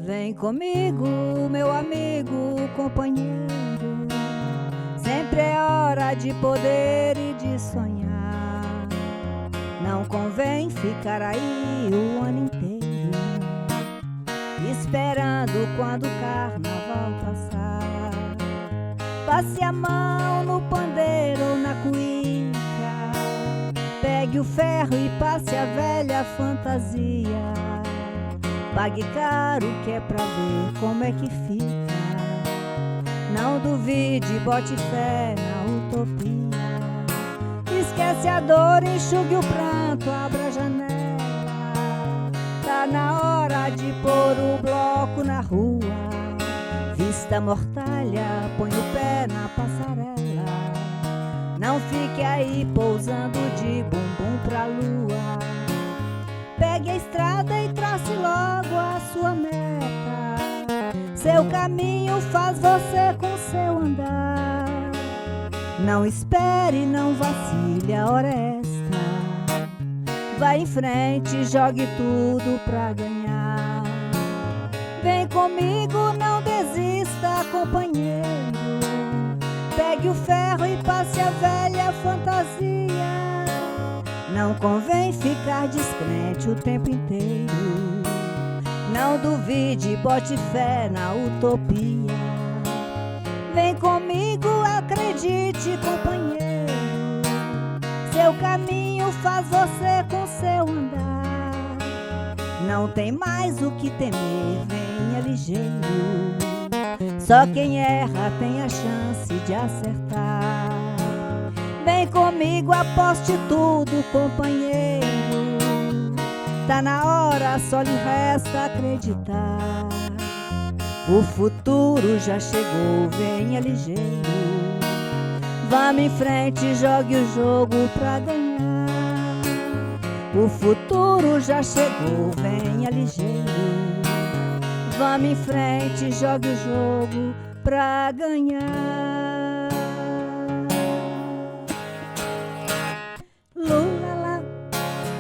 Vem comigo, meu amigo, companheiro. Sempre é hora de poder e de sonhar. Não convém ficar aí o ano inteiro, esperando quando o carnaval passar. Passe a mão no pandeiro ou na cuíca, pegue o ferro e passe a velha fantasia. Pague caro que é pra ver como é que fica. Não duvide, bote fé na utopia. Esquece a dor, enxugue o pranto, abra a janela. Tá na hora de pôr o bloco na rua. Vista a mortalha, põe o pé na passarela. Não fique aí pousando de bumbum pra lua. Pegue a estrada e trace logo a sua meta. Seu caminho faz você com seu andar. Não espere, não vacile, a hora é esta. Vai em frente, jogue tudo pra ganhar. Vem comigo, não desista, companheiro. Pegue o ferro e passe a velha fantasia. Não convém ficar descrente o tempo inteiro. Não duvide, bote fé na utopia. Vem comigo, acredite, companheiro. Seu caminho faz você com seu andar. Não tem mais o que temer, venha ligeiro. Só quem erra tem a chance de acertar. Vem comigo, aposte tudo, companheiro. Tá na hora, só lhe resta acreditar. O futuro já chegou, venha ligeiro. Vamos em frente, jogue o jogo pra ganhar. O futuro já chegou, venha ligeiro. Vamos em frente, jogue o jogo pra ganhar. Lula lá,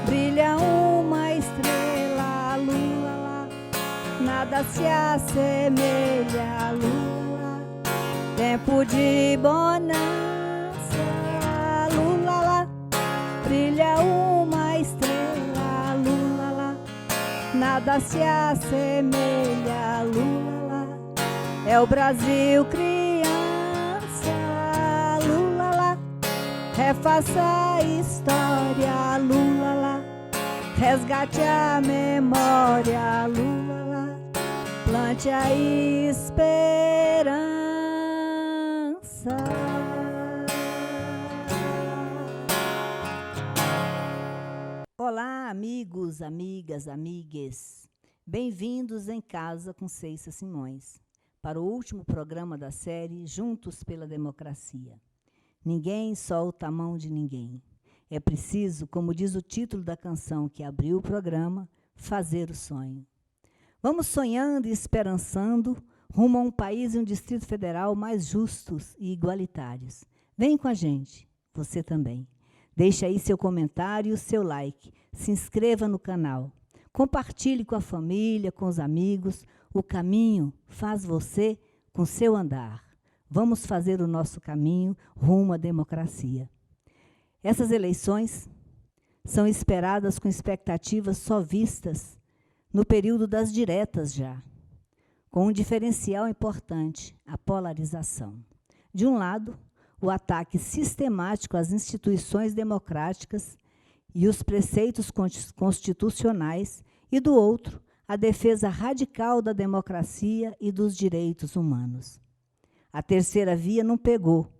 brilha uma estrela, lula lá, nada se assemelha, lula, tempo de bonança, lula lá, brilha uma estrela, lula lá, nada se assemelha, lula lá, é o Brasil criança, lula lá, refaça a história, lula lá, resgate a memória, lula lá, plante a esperança. Olá, amigos, amigas, amigues. Bem-vindos em Casa com Ceissa Simões, para o último programa da série Juntos pela Democracia. Ninguém solta a mão de ninguém. É preciso, como diz o título da canção que abriu o programa, fazer o sonho. Vamos sonhando e esperançando rumo a um país e um Distrito Federal mais justos e igualitários. Vem com a gente, você também. Deixe aí seu comentário e o seu like. Se inscreva no canal. Compartilhe com a família, com os amigos. O caminho faz você com seu andar. Vamos fazer o nosso caminho rumo à democracia. Essas eleições são esperadas com expectativas só vistas no período das diretas já, com um diferencial importante, a polarização. De um lado, o ataque sistemático às instituições democráticas e os preceitos constitucionais, e do outro, a defesa radical da democracia e dos direitos humanos. A terceira via não pegou,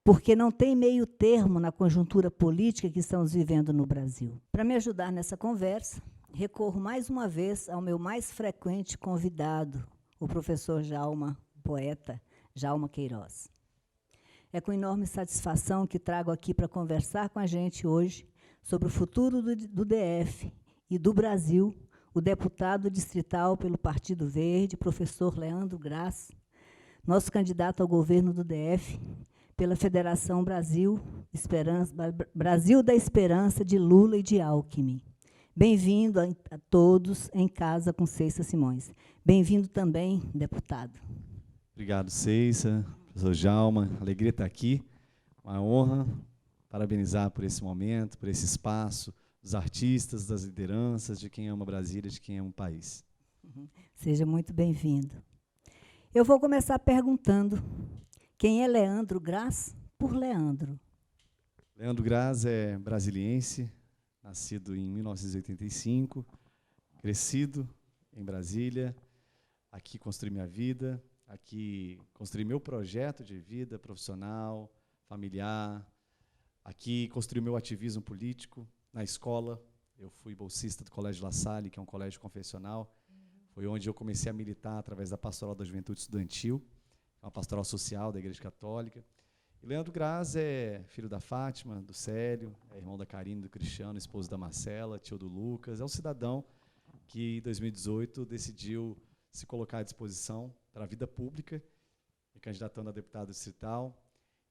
porque não tem meio termo na conjuntura política que estamos vivendo no Brasil. Para me ajudar nessa conversa, recorro mais uma vez ao meu mais frequente convidado, o professor Djalma, poeta Djalma Queiroz. É com enorme satisfação que trago aqui para conversar com a gente hoje sobre o futuro do DF e do Brasil, o deputado distrital pelo Partido Verde, professor Leandro Graz, nosso candidato ao governo do DF, pela Federação Brasil da Esperança de Lula e de Alckmin. Bem-vindo a todos em Casa com Ceissa Simões. Bem-vindo também, deputado. Obrigado, Ceissa, professor Djalma. Alegria estar aqui. Uma honra. Parabenizar por esse momento, por esse espaço, dos artistas, das lideranças, de quem ama Brasília, de quem ama o país. Seja muito bem-vindo. Eu vou começar perguntando quem é Leandro Graz por Leandro. Leandro Graz é brasiliense, nascido em 1985, crescido em Brasília, aqui construí minha vida, aqui construí meu projeto de vida profissional, familiar, aqui construí meu ativismo político na escola. Eu fui bolsista do Colégio La Salle, que é um colégio confessional. Foi onde eu comecei a militar através da Pastoral da Juventude Estudantil, uma pastoral social da Igreja Católica. E Leandro Graz é filho da Fátima, do Célio, é irmão da Karine, do Cristiano, esposo da Marcela, tio do Lucas. É um cidadão que, em 2018, decidiu se colocar à disposição para a vida pública, me candidatando a deputado distrital.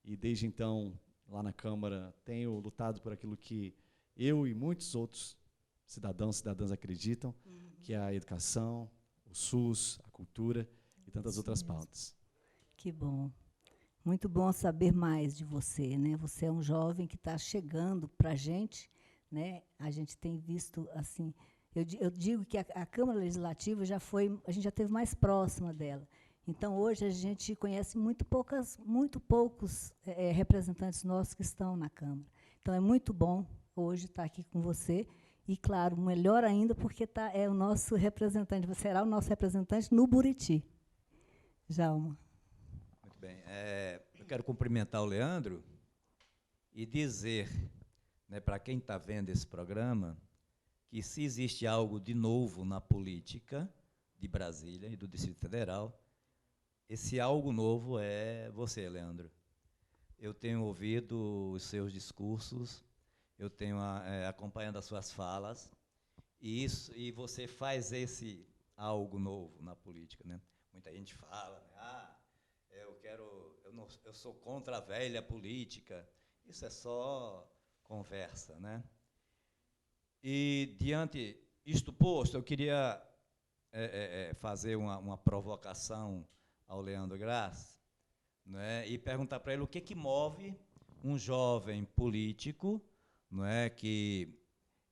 E, desde então, lá na Câmara, tenho lutado por aquilo que eu e muitos outros cidadãos, cidadãs acreditam, que é a educação, o SUS, a cultura e tantas outras pautas. Que bom. Muito bom saber mais de você, né? Você é um jovem que está chegando para a gente, né? A gente tem visto, assim, eu digo que a Câmara Legislativa a gente já esteve mais próxima dela. Então, hoje, a gente conhece muito poucos representantes nossos que estão na Câmara. Então, é muito bom hoje estar aqui com você. E, claro, melhor ainda, porque é o nosso representante, você será o nosso representante no Buriti. Djalma. Muito bem. Eu quero cumprimentar o Leandro e dizer, né, para quem está vendo esse programa, que se existe algo de novo na política de Brasília e do Distrito Federal, esse algo novo é você, Leandro. Eu tenho ouvido os seus discursos, eu tenho acompanhando as suas falas, e você faz esse algo novo na política, né? Muita gente fala, né, eu sou contra a velha política. Isso é só conversa, né? E, diante isto posto, eu queria fazer uma provocação ao Leandro Graz, né, e perguntar para ele o que move um jovem político, não é, que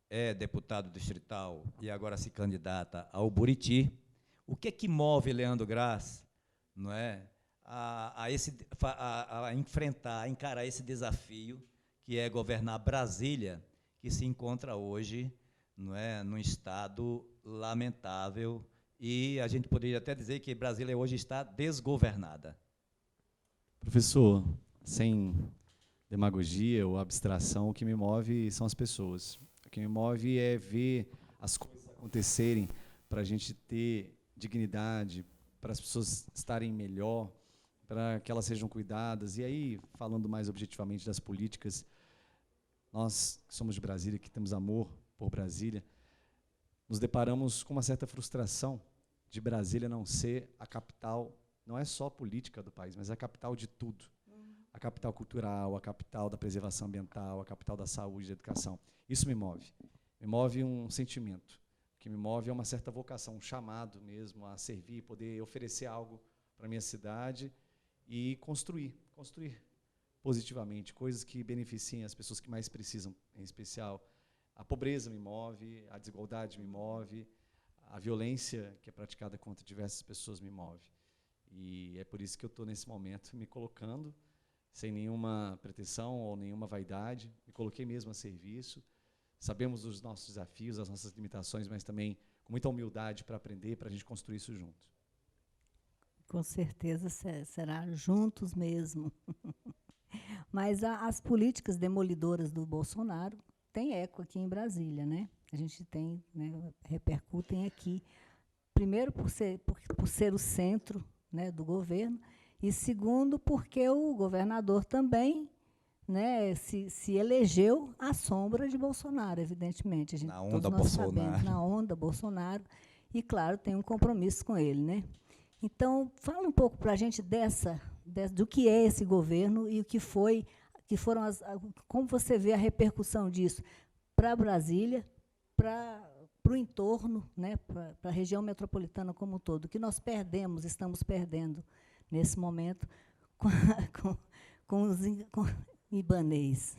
é deputado distrital e agora se candidata ao Buriti. O que move Leandro Graz, não é, a encarar esse desafio que é governar Brasília, que se encontra hoje, não é, num estado lamentável, e a gente poderia até dizer que Brasília hoje está desgovernada. Professor, sem demagogia ou abstração, o que me move são as pessoas. O que me move é ver as coisas acontecerem para a gente ter dignidade, para as pessoas estarem melhor, para que elas sejam cuidadas. E aí, falando mais objetivamente das políticas, nós que somos de Brasília, que temos amor por Brasília, nos deparamos com uma certa frustração de Brasília não ser a capital, não é só política do país, mas a capital de tudo. A capital cultural, a capital da preservação ambiental, a capital da saúde e da educação. Isso me move. Me move um sentimento. O que me move é uma certa vocação, um chamado mesmo a servir, poder oferecer algo para a minha cidade e construir positivamente, coisas que beneficiem as pessoas que mais precisam, em especial. A pobreza me move, a desigualdade me move, a violência que é praticada contra diversas pessoas me move. E é por isso que eu estou, nesse momento, me colocando, sem nenhuma pretensão ou nenhuma vaidade, me coloquei mesmo a serviço. Sabemos dos nossos desafios, das nossas limitações, mas também com muita humildade para aprender, para a gente construir isso junto. Com certeza será juntos mesmo. Mas as políticas demolidoras do Bolsonaro têm eco aqui em Brasília, né? A gente tem, né, repercutem aqui, primeiro por ser o centro, né, do governo, e segundo porque o governador também, né, se elegeu à sombra de Bolsonaro, evidentemente. Na onda Bolsonaro. Sabemos, na onda Bolsonaro, e, claro, tem um compromisso com ele, né? Então, fala um pouco para a gente do que é esse governo e o que foram como você vê a repercussão disso para Brasília, para o entorno, né, para a região metropolitana como um todo, que nós estamos perdendo nesse momento com Ibanez.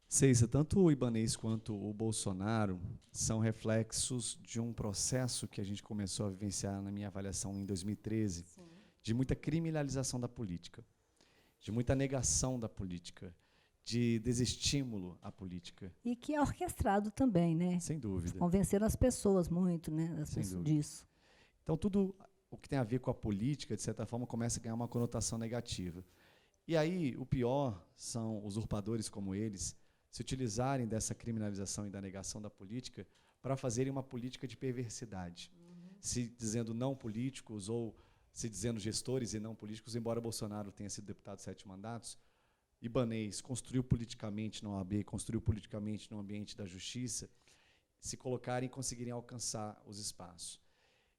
Ceissa, tanto o Ibanez quanto o Bolsonaro são reflexos de um processo que a gente começou a vivenciar na minha avaliação em 2013, sim, de muita criminalização da política, de muita negação da política, de desestímulo à política. E que é orquestrado também, né? Sem dúvida. Convenceram as pessoas muito, né, disso. Então, tudo o que tem a ver com a política, de certa forma, começa a ganhar uma conotação negativa. E aí, o pior são usurpadores como eles se utilizarem dessa criminalização e da negação da política para fazerem uma política de perversidade, se dizendo não políticos ou se dizendo gestores e não políticos, embora Bolsonaro tenha sido deputado 7 mandatos, Ibanez construiu politicamente na OAB, construiu politicamente no ambiente da justiça, se colocarem e conseguirem alcançar os espaços.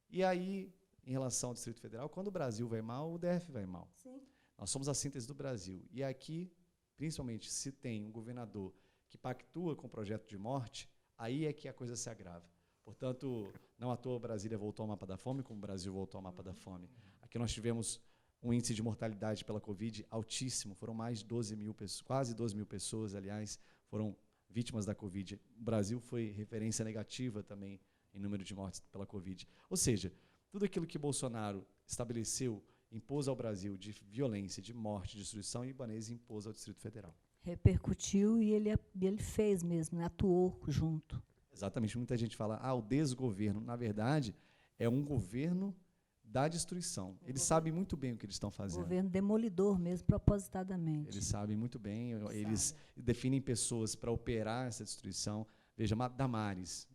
E aí, em relação ao Distrito Federal, quando o Brasil vai mal, o DF vai mal. Sim. Nós somos a síntese do Brasil. E aqui, principalmente, se tem um governador que pactua com o projeto de morte, aí é que a coisa se agrava. Portanto, não à toa Brasília voltou ao mapa da fome, como o Brasil voltou ao mapa da fome. Aqui nós tivemos um índice de mortalidade pela Covid altíssimo, foram mais de 12 mil pessoas, quase 12 mil pessoas, aliás, foram vítimas da Covid. O Brasil foi referência negativa também em número de mortes pela Covid. Ou seja, tudo aquilo que Bolsonaro estabeleceu, impôs ao Brasil de violência, de morte, de destruição, e Ibanez impôs ao Distrito Federal. Repercutiu e ele fez mesmo, né? Atuou junto. Exatamente. Muita gente fala, o desgoverno. Na verdade, é um governo da destruição. Eles sabem muito bem o que eles estão fazendo. Governo demolidor mesmo, propositadamente. Eles sabem muito bem. Eles definem pessoas para operar essa destruição. Veja, Damares.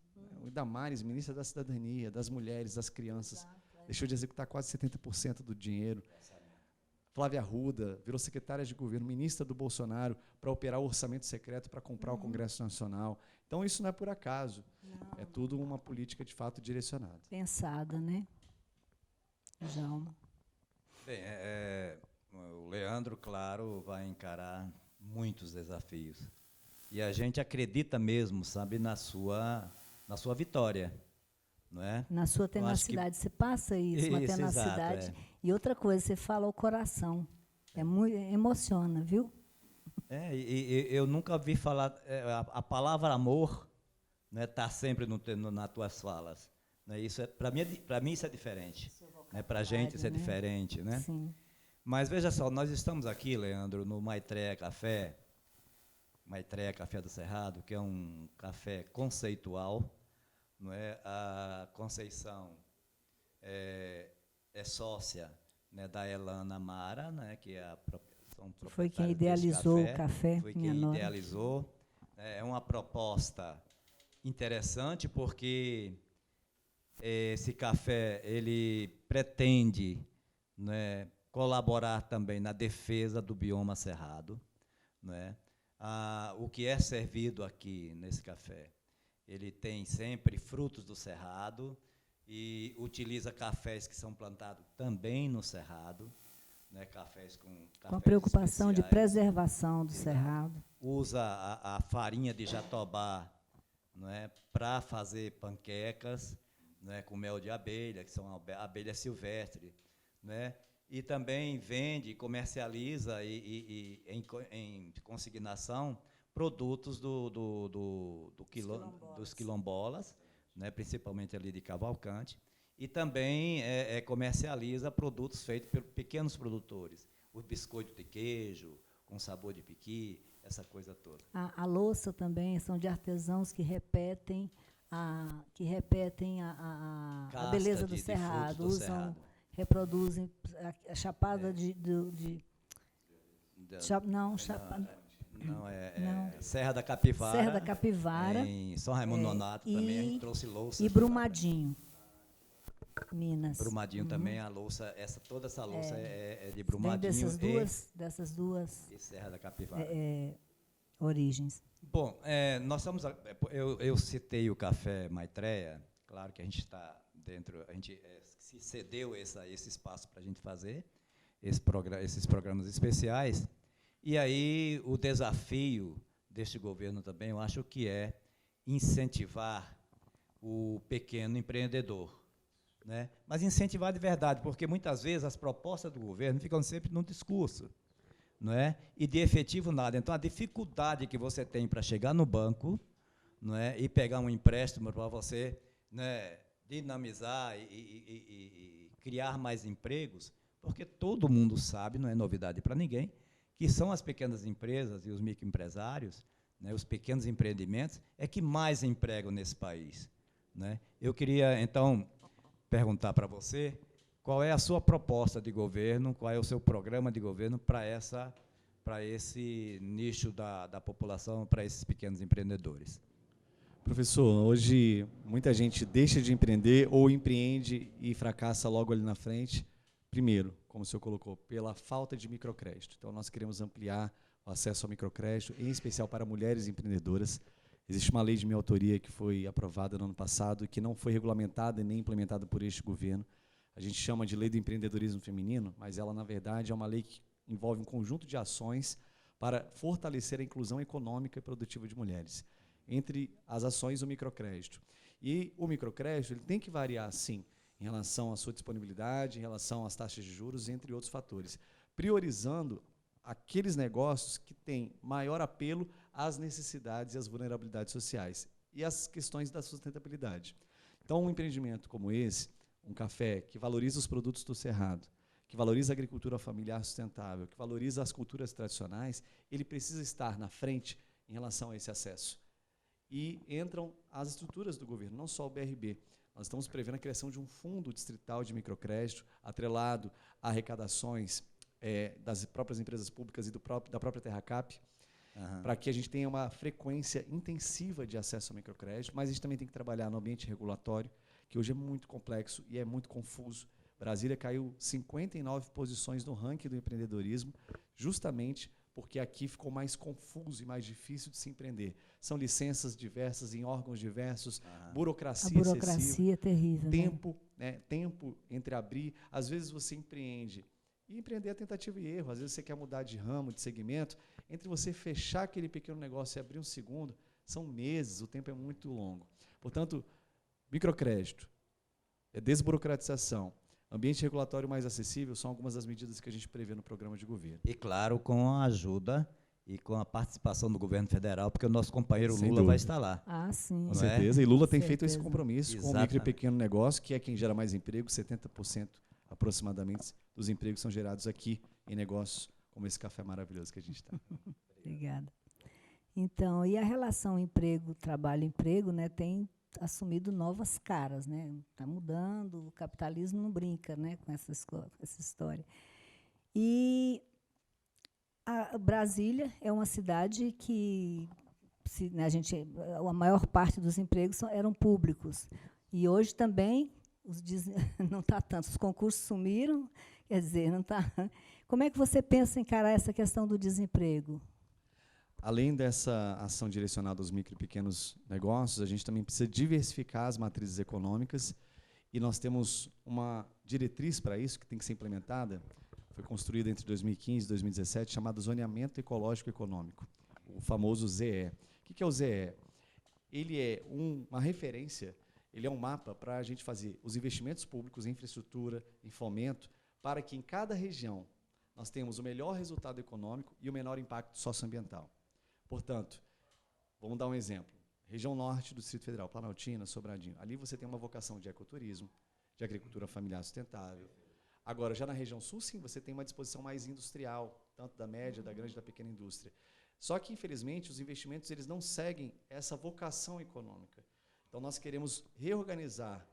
Damares, ministra da Cidadania, das mulheres, das crianças. Deixou de executar quase 70% do dinheiro. Flávia Arruda virou secretária de governo, ministra do Bolsonaro, para operar o orçamento secreto para comprar o Congresso Nacional. Então, isso não é por acaso. Não. É tudo uma política, de fato, direcionada. Pensada, né? Djalma. Bem, o Leandro, claro, vai encarar muitos desafios. E a gente acredita mesmo, sabe, na sua vitória. Não é? Na sua tenacidade, você passa isso, uma tenacidade. Exato, E outra coisa, você fala ao coração. Emociona, viu? Eu nunca vi falar. A palavra amor está, né, sempre nas tuas falas. Né? Isso para mim isso é diferente. Né? Para a gente isso é diferente. Né? Sim. Mas veja só, nós estamos aqui, Leandro, no Maitreya Café do Cerrado, que é um café conceitual. Não é? A Conceição é sócia, né, da Elana Mara, né, que é foi quem idealizou o café. Foi quem idealizou. É uma proposta interessante porque esse café ele pretende, né, colaborar também na defesa do bioma cerrado. Né? O que é servido aqui nesse café? Ele tem sempre frutos do cerrado e utiliza cafés que são plantados também no cerrado, né, cafés com a preocupação especiais. De preservação do cerrado. Usa a farinha de jatobá, né, para fazer panquecas, né, com mel de abelha, que são abelhas silvestres, né, e também vende, comercializa em consignação produtos dos quilombolas, né, principalmente ali de Cavalcante, e também comercializa produtos feitos por pequenos produtores, o biscoito de queijo, com sabor de piqui, essa coisa toda. A louça também são de artesãos que repetem a beleza do cerrado, reproduzem a chapada Serra da Capivara. Serra da Capivara. Em São Raimundo Nonato também a gente trouxe louça. E Brumadinho, Minas. Brumadinho também, a louça, toda essa louça é de Brumadinho. Dessas duas e Serra da Capivara. Origens. Bom, nós estamos. Eu citei o Café Maitreya, claro que a gente está dentro, a gente se cedeu esse espaço para a gente fazer esses programas especiais. E aí o desafio deste governo também, eu acho que é incentivar o pequeno empreendedor, né? Mas incentivar de verdade, porque muitas vezes as propostas do governo ficam sempre no discurso, não é? E de efetivo nada. Então, a dificuldade que você tem para chegar no banco, não é? E pegar um empréstimo para você, né, dinamizar e criar mais empregos, porque todo mundo sabe, não é novidade para ninguém, que são as pequenas empresas e os microempresários, né, os pequenos empreendimentos, é que mais empregam nesse país, né? Eu queria, então, perguntar para você qual é a sua proposta de governo, qual é o seu programa de governo para esse nicho da população, para esses pequenos empreendedores. Professor, hoje muita gente deixa de empreender ou empreende e fracassa logo ali na frente. Primeiro, como o senhor colocou, pela falta de microcrédito. Então, nós queremos ampliar o acesso ao microcrédito, em especial para mulheres empreendedoras. Existe uma lei de minha autoria que foi aprovada no ano passado e que não foi regulamentada e nem implementada por este governo. A gente chama de Lei do Empreendedorismo Feminino, mas ela, na verdade, é uma lei que envolve um conjunto de ações para fortalecer a inclusão econômica e produtiva de mulheres. Entre as ações, o microcrédito. E o microcrédito ele tem que variar, sim, em relação à sua disponibilidade, em relação às taxas de juros, entre outros fatores, priorizando aqueles negócios que têm maior apelo às necessidades e às vulnerabilidades sociais e às questões da sustentabilidade. Então, um empreendimento como esse, um café que valoriza os produtos do Cerrado, que valoriza a agricultura familiar sustentável, que valoriza as culturas tradicionais, ele precisa estar na frente em relação a esse acesso. E entram as estruturas do governo, não só o BRB. Nós estamos prevendo a criação de um fundo distrital de microcrédito, atrelado a arrecadações das próprias empresas públicas e da própria Terracap, para que a gente tenha uma frequência intensiva de acesso ao microcrédito, mas a gente também tem que trabalhar no ambiente regulatório, que hoje é muito complexo e é muito confuso. Brasília caiu 59 posições no ranking do empreendedorismo, justamente porque aqui ficou mais confuso e mais difícil de se empreender. São licenças diversas em órgãos diversos, burocracia excessiva. A burocracia é terrível. Tempo, né? Tempo entre abrir. Às vezes você empreende, e empreender é tentativa e erro. Às vezes você quer mudar de ramo, de segmento. Entre você fechar aquele pequeno negócio e abrir um segundo, são meses, o tempo é muito longo. Portanto, microcrédito, desburocratização, ambiente regulatório mais acessível são algumas das medidas que a gente prevê no programa de governo. E, claro, com a ajuda e com a participação do governo federal, porque o nosso companheiro Sem Lula dúvida. vai estar lá. Ah, sim. Com certeza. E Lula tem feito esse Certeza. compromisso com o micro e pequeno negócio, que é quem gera mais emprego. 70% aproximadamente dos empregos são gerados aqui em negócios como esse café maravilhoso que a gente está. Obrigada. Então, e a relação emprego, trabalho-emprego, né, tem assumido novas caras, né? Está mudando, o capitalismo não brinca, né, com essa história. E a Brasília é uma cidade que a maior parte dos empregos eram públicos. E hoje também não está tanto. Os concursos sumiram, quer dizer, não está. Como é que você pensa em encarar essa questão do desemprego? Além dessa ação direcionada aos micro e pequenos negócios, a gente também precisa diversificar as matrizes econômicas e nós temos uma diretriz para isso que tem que ser implementada, foi construída entre 2015 e 2017, chamada Zoneamento Ecológico Econômico, o famoso ZE. O que é o ZE? Ele é uma referência, ele é um mapa para a gente fazer os investimentos públicos em infraestrutura, em fomento, para que em cada região nós tenhamos o melhor resultado econômico e o menor impacto socioambiental. Portanto, vamos dar um exemplo. Região norte do Distrito Federal, Planaltina, Sobradinho. Ali você tem uma vocação de ecoturismo, de agricultura familiar sustentável. Agora, já na região sul, sim, você tem uma disposição mais industrial, tanto da média, da grande e da pequena indústria. Só que, infelizmente, os investimentos eles não seguem essa vocação econômica. Então, nós queremos reorganizar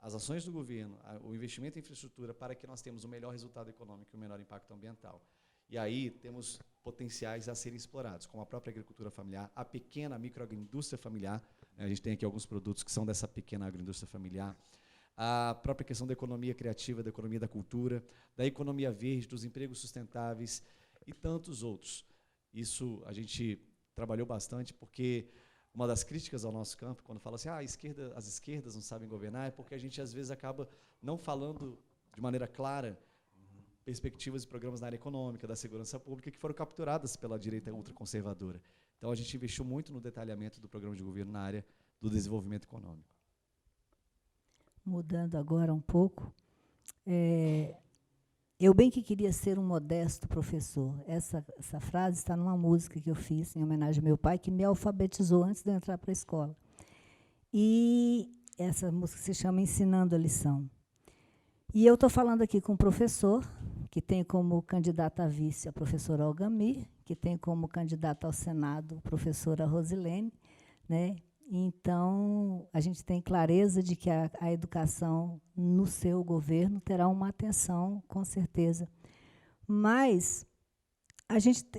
as ações do governo, o investimento em infraestrutura, para que nós tenhamos o melhor resultado econômico e o menor impacto ambiental. E aí temos potenciais a serem explorados, como a própria agricultura familiar, a pequena microagroindústria familiar, né, a gente tem aqui alguns produtos que são dessa pequena agroindústria familiar, a própria questão da economia criativa, da economia da cultura, da economia verde, dos empregos sustentáveis e tantos outros. Isso a gente trabalhou bastante, porque uma das críticas ao nosso campo, quando fala assim, as esquerdas não sabem governar, é porque a gente às vezes acaba não falando de maneira clara perspectivas e programas na área econômica, da segurança pública, que foram capturadas pela direita ultraconservadora. Então, a gente investiu muito no detalhamento do programa de governo na área do desenvolvimento econômico. Mudando agora um pouco, eu bem que queria ser um modesto professor. Essa frase está numa música que eu fiz em homenagem ao meu pai, que me alfabetizou antes de eu entrar para a escola. E essa música se chama Ensinando a Lição. E eu estou falando aqui com um professor, que tem como candidata a vice a professora Algamir, que tem como candidata ao Senado a professora Rosilene, né? Então, a gente tem clareza de que a educação no seu governo terá uma atenção, com certeza. Mas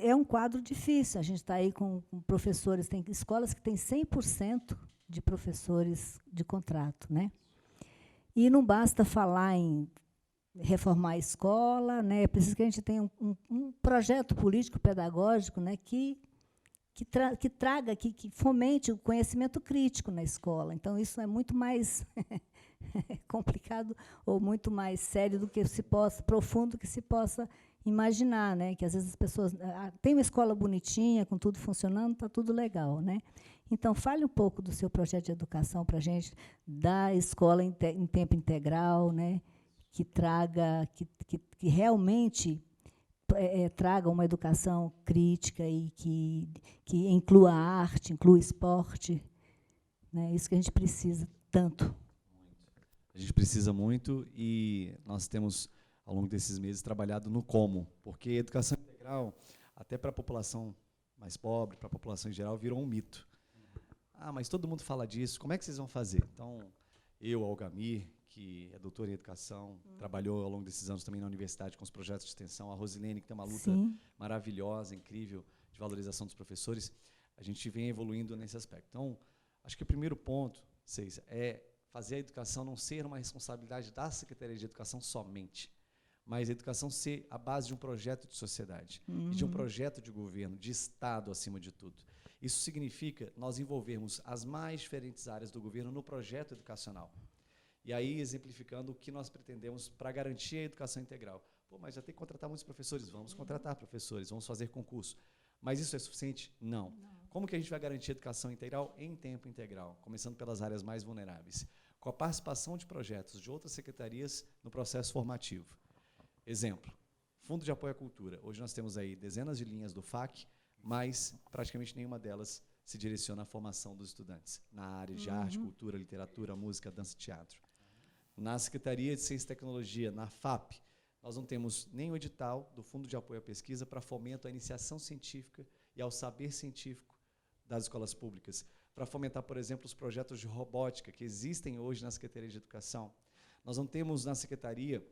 é um quadro difícil. A gente está aí com professores, tem escolas que têm 100% de professores de contrato, né? E não basta falar em reformar a escola, né? É preciso que a gente tenha um projeto político-pedagógico, né, que traga, que fomente o conhecimento crítico na escola. Então, isso é muito mais complicado ou muito mais sério do que profundo que se possa imaginar, né? Que às vezes as pessoas tem uma escola bonitinha, com tudo funcionando, está tudo legal, né? Então, fale um pouco do seu projeto de educação para a gente, da escola em tempo integral, né? Que traga, que realmente traga uma educação crítica e que inclua a arte, inclua o esporte. Né? Isso que a gente precisa tanto. A gente precisa muito e nós temos, ao longo desses meses, trabalhado no como, porque a educação integral, até para a população mais pobre, para a população em geral, virou um mito. Mas todo mundo fala disso, como é que vocês vão fazer? Então, eu, Algamir, que é doutora em educação, trabalhou ao longo desses anos também na universidade com os projetos de extensão, a Rosilene, que tem uma luta maravilhosa, incrível, de valorização dos professores, a gente vem evoluindo nesse aspecto. Então, acho que o primeiro ponto, Ceisa, é fazer a educação não ser uma responsabilidade da Secretaria de Educação somente, mas a educação ser a base de um projeto de sociedade, e de um projeto de governo, de Estado, acima de tudo. Isso significa nós envolvermos as mais diferentes áreas do governo no projeto educacional. E aí, exemplificando o que nós pretendemos para garantir a educação integral. Mas já tem que contratar muitos professores. Vamos contratar professores, vamos fazer concurso. Mas isso é suficiente? Não. Como que a gente vai garantir a educação integral em tempo integral? Começando pelas áreas mais vulneráveis. Com a participação de projetos de outras secretarias no processo formativo. Exemplo, Fundo de Apoio à Cultura. Hoje nós temos aí dezenas de linhas do FAC, mas praticamente nenhuma delas se direciona à formação dos estudantes, na área de arte, cultura, literatura, música, dança e teatro. Na Secretaria de Ciência e Tecnologia, na FAP, nós não temos nem o edital do Fundo de Apoio à Pesquisa para fomento à iniciação científica e ao saber científico das escolas públicas, para fomentar, por exemplo, os projetos de robótica que existem hoje na Secretaria de Educação. Nós não temos na Secretaria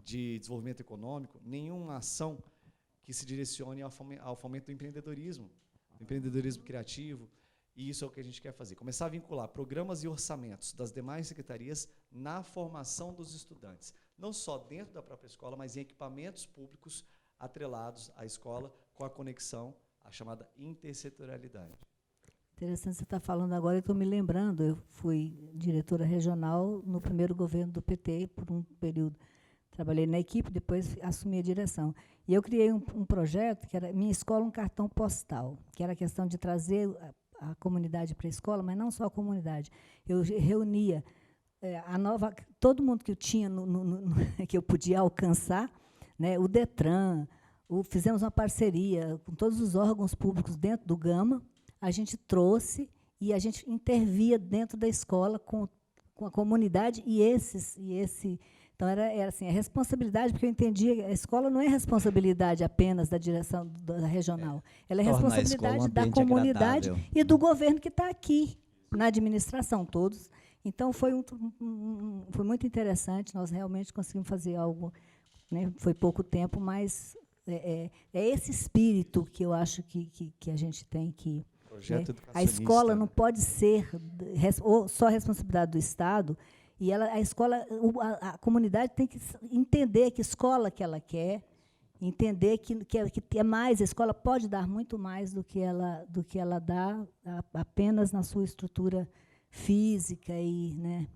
de Desenvolvimento Econômico nenhuma ação que se direcione ao fomento do empreendedorismo criativo. E isso é o que a gente quer fazer. Começar a vincular programas e orçamentos das demais secretarias na formação dos estudantes. Não só dentro da própria escola, mas em equipamentos públicos atrelados à escola, com a conexão, a chamada intersetorialidade. Interessante você estar falando agora, eu estou me lembrando, eu fui diretora regional no primeiro governo do PT, por um período. Trabalhei na equipe, depois assumi a direção. E eu criei um projeto, que era Minha Escola, um Cartão Postal, que era a questão de trazer a comunidade para a escola, mas não só a comunidade. Eu reunia todo mundo que eu tinha, que eu podia alcançar, né, o DETRAN, fizemos uma parceria com todos os órgãos públicos dentro do Gama, a gente trouxe e a gente intervia dentro da escola com a comunidade então, era assim, a responsabilidade, porque eu entendia, a escola não é responsabilidade apenas da direção da regional, ela é responsabilidade da comunidade e do governo que está aqui, na administração, todos. Então, foi muito interessante, nós realmente conseguimos fazer algo, né, foi pouco tempo, mas é esse espírito que eu acho que a gente tem que... A escola não pode ser só responsabilidade do Estado, e a escola, a comunidade tem que entender que escola que ela quer, entender que é mais, a escola pode dar muito mais do que ela dá apenas na sua estrutura física. Né.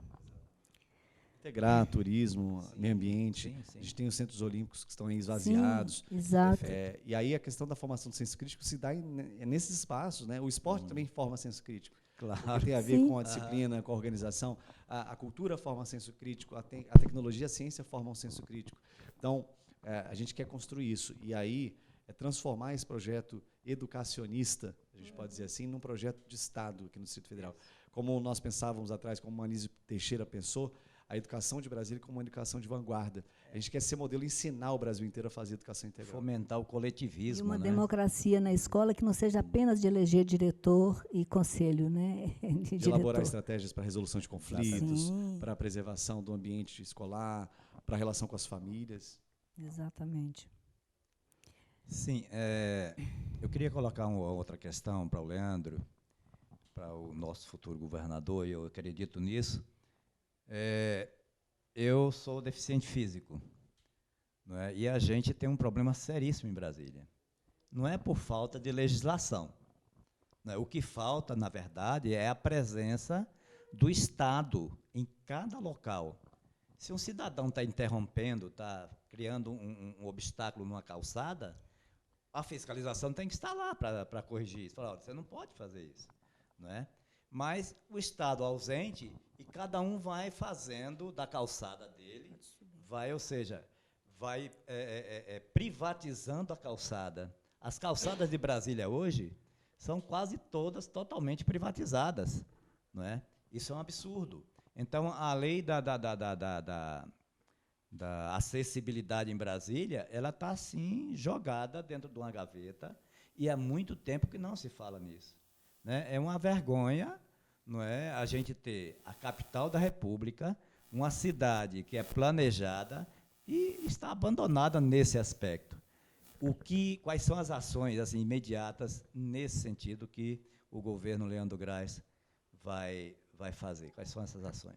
integrar turismo, Sim, meio ambiente. sim. A gente tem os centros olímpicos que estão aí esvaziados. Sim, exato. E aí a questão da formação do senso crítico se dá nesses espaços, né? O esporte também forma senso crítico. Claro. Porque tem a ver Sim. com a disciplina, com a organização. A cultura forma senso crítico, a tecnologia, a ciência formam um senso crítico. Então, a gente quer construir isso. E aí, transformar esse projeto educacionista, a gente pode dizer assim, num projeto de Estado aqui no Distrito Federal. Como nós pensávamos atrás, como a Anísio Teixeira pensou, a educação de Brasília como uma educação de vanguarda. A gente quer ser modelo e ensinar o Brasil inteiro a fazer educação integral. Fomentar o E coletivismo, uma né? democracia na escola que não seja apenas de eleger diretor e conselho, né? De elaborar estratégias para resolução de conflitos, Sim. para a preservação do ambiente escolar, para a relação com as famílias. Exatamente. Sim, eu queria colocar uma outra questão para o Leandro, para o nosso futuro governador, e eu acredito nisso. Eu sou deficiente físico, não é? E a gente tem um problema seríssimo em Brasília. Não é por falta de legislação. Não é? O que falta, na verdade, é a presença do Estado em cada local. Se um cidadão está interrompendo, está criando um obstáculo numa calçada, a fiscalização tem que estar lá para corrigir isso. Falar, você não pode fazer isso. Não é? Mas o Estado ausente, e cada um vai fazendo da calçada dele, vai privatizando a calçada. As calçadas de Brasília hoje são quase todas totalmente privatizadas. Não é? Isso é um absurdo. Então, a lei da acessibilidade em Brasília, ela está, assim, jogada dentro de uma gaveta, e há muito tempo que não se fala nisso. Né? É uma vergonha, não é, a gente ter a capital da República, uma cidade que é planejada e está abandonada nesse aspecto. Quais são as ações assim, imediatas nesse sentido que o governo Leandro Graz vai fazer? Quais são essas ações?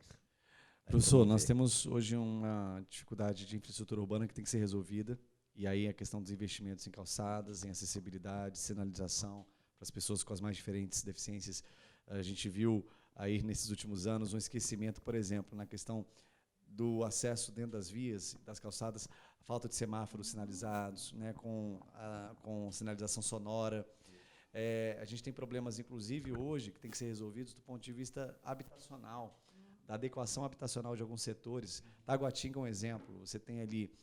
Professor, nós temos hoje uma dificuldade de infraestrutura urbana que tem que ser resolvida, e aí a questão dos investimentos em calçadas, em acessibilidade, sinalização para as pessoas com as mais diferentes deficiências. A gente viu aí nesses últimos anos um esquecimento, por exemplo, na questão do acesso dentro das vias, das calçadas, a falta de semáforos sinalizados, né, com sinalização sonora. A gente tem problemas, inclusive, hoje, que tem que ser resolvidos do ponto de vista habitacional, da adequação habitacional de alguns setores. Taguatinga é um exemplo. Você tem ali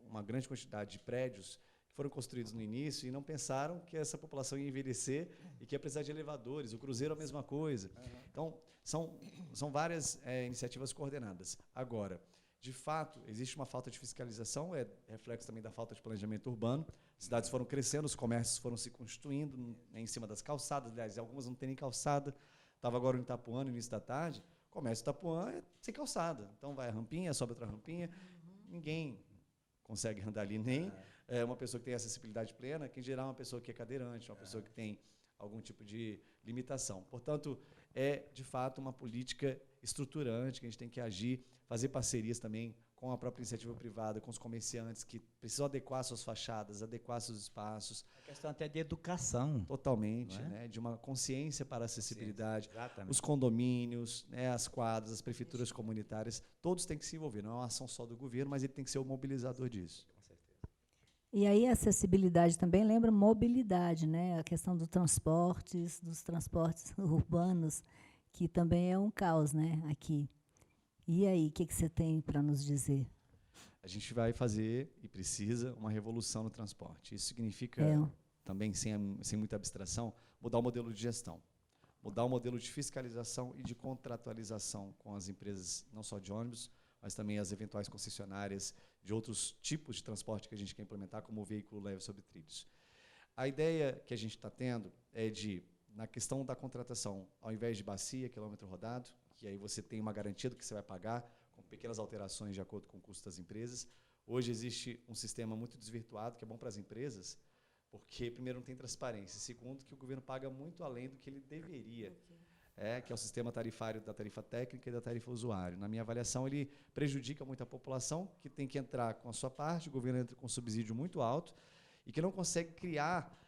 uma grande quantidade de prédios que foram construídos no início e não pensaram que essa população ia envelhecer e que ia precisar de elevadores. O Cruzeiro é a mesma coisa. Então, são várias iniciativas coordenadas. Agora, de fato, existe uma falta de fiscalização, é reflexo também da falta de planejamento urbano. As cidades foram crescendo, os comércios foram se constituindo em cima das calçadas. Aliás, algumas não têm nem calçada. Estava agora em Itapuã, no início da tarde. O comércio de Itapuã é sem calçada. Então, vai a rampinha, sobe outra rampinha. Ninguém consegue andar ali, nem uma pessoa que tem acessibilidade plena, que em geral é uma pessoa que é cadeirante, uma pessoa que tem algum tipo de limitação. Portanto, de fato, uma política estruturante que a gente tem que agir, fazer parcerias também com a própria iniciativa privada, com os comerciantes que precisam adequar suas fachadas, adequar seus espaços. A questão até de educação. Totalmente, né? De uma consciência para a acessibilidade. Exatamente. Os condomínios, né, as quadras, as prefeituras comunitárias, todos têm que se envolver. Não é uma ação só do governo, mas ele tem que ser o mobilizador disso. E aí a acessibilidade também lembra mobilidade, né? A questão dos transportes urbanos, que também é um caos, né, aqui. E aí, o que você tem para nos dizer? A gente vai fazer, e precisa, uma revolução no transporte. Isso significa, também, sem muita abstração, mudar o modelo de gestão. Mudar o modelo de fiscalização e de contratualização com as empresas, não só de ônibus, mas também as eventuais concessionárias de outros tipos de transporte que a gente quer implementar, como o veículo leve sobre trilhos. A ideia que a gente está tendo é de, na questão da contratação, ao invés de bacia, quilômetro rodado, que aí você tem uma garantia do que você vai pagar, com pequenas alterações de acordo com o custo das empresas. Hoje existe um sistema muito desvirtuado, que é bom para as empresas, porque, primeiro, não tem transparência, segundo, que o governo paga muito além do que ele deveria, que é o sistema tarifário da tarifa técnica e da tarifa usuário. Na minha avaliação, ele prejudica muito a população, que tem que entrar com a sua parte, o governo entra com um subsídio muito alto, e que não consegue criar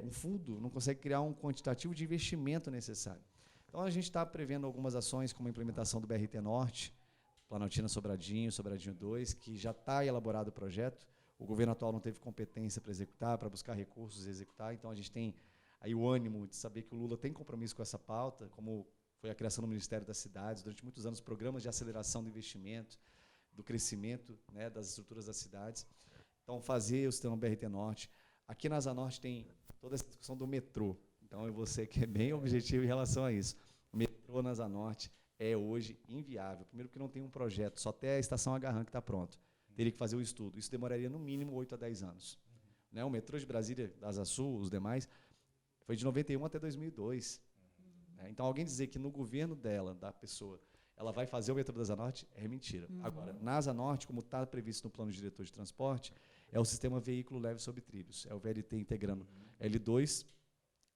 um fundo, não consegue criar um quantitativo de investimento necessário. Então, a gente está prevendo algumas ações, como a implementação do BRT Norte, Planaltina Sobradinho, Sobradinho 2, que já está elaborado o projeto. O governo atual não teve competência para executar, para buscar recursos e executar, então a gente tem aí o ânimo de saber que o Lula tem compromisso com essa pauta, como foi a criação do Ministério das Cidades, durante muitos anos, programas de aceleração do investimento, do crescimento, né, das estruturas das cidades. Então, fazer o sistema BRT Norte. Aqui na Asa Norte tem toda essa discussão do metrô. Então, você que é bem objetivo em relação a isso. O metrô na Asa Norte é hoje inviável. Primeiro porque não tem um projeto, só até a estação Agarrã que está pronto. Teria que fazer o estudo. Isso demoraria no mínimo 8 a 10 anos. Né? O metrô de Brasília, da Asa Sul, os demais, foi de 91 até 2002. Então, alguém dizer que no governo dela, da pessoa, ela vai fazer o metrô da Asa Norte, é mentira. Agora, na Asa Norte, como está previsto no plano diretor de transporte, é o sistema veículo leve sobre trilhos. É o VLT integrando L2,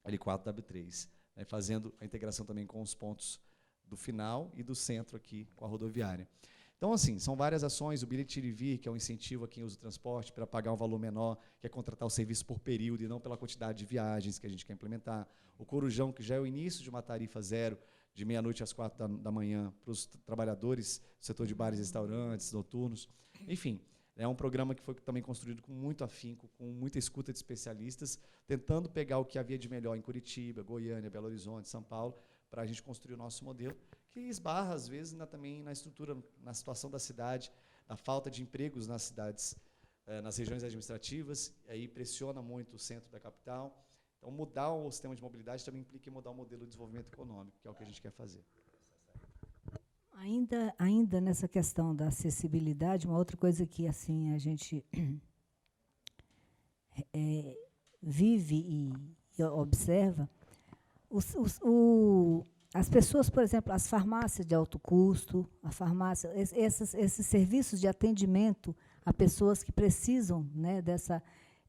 L4, W3. Né, fazendo a integração também com os pontos do final e do centro aqui, com a rodoviária. Então, assim, são várias ações. O bilhete ir e vir, que é um incentivo a quem usa o transporte para pagar um valor menor, que é contratar o serviço por período e não pela quantidade de viagens que a gente quer implementar. O Corujão, que já é o início de uma tarifa zero, de meia-noite às 4 da manhã, para os trabalhadores do setor de bares e restaurantes, noturnos. Enfim, é um programa que foi também construído com muito afinco, com muita escuta de especialistas, tentando pegar o que havia de melhor em Curitiba, Goiânia, Belo Horizonte, São Paulo, para a gente construir o nosso modelo, que esbarra, às vezes, também na estrutura, na situação da cidade, na falta de empregos nas cidades, nas regiões administrativas, e aí pressiona muito o centro da capital. Então, mudar o sistema de mobilidade também implica em mudar o modelo de desenvolvimento econômico, que é o que a gente quer fazer. Ainda nessa questão da acessibilidade, uma outra coisa que assim a gente vive e observa, as pessoas, por exemplo, as farmácias de alto custo, esses serviços de atendimento a pessoas que precisam, né,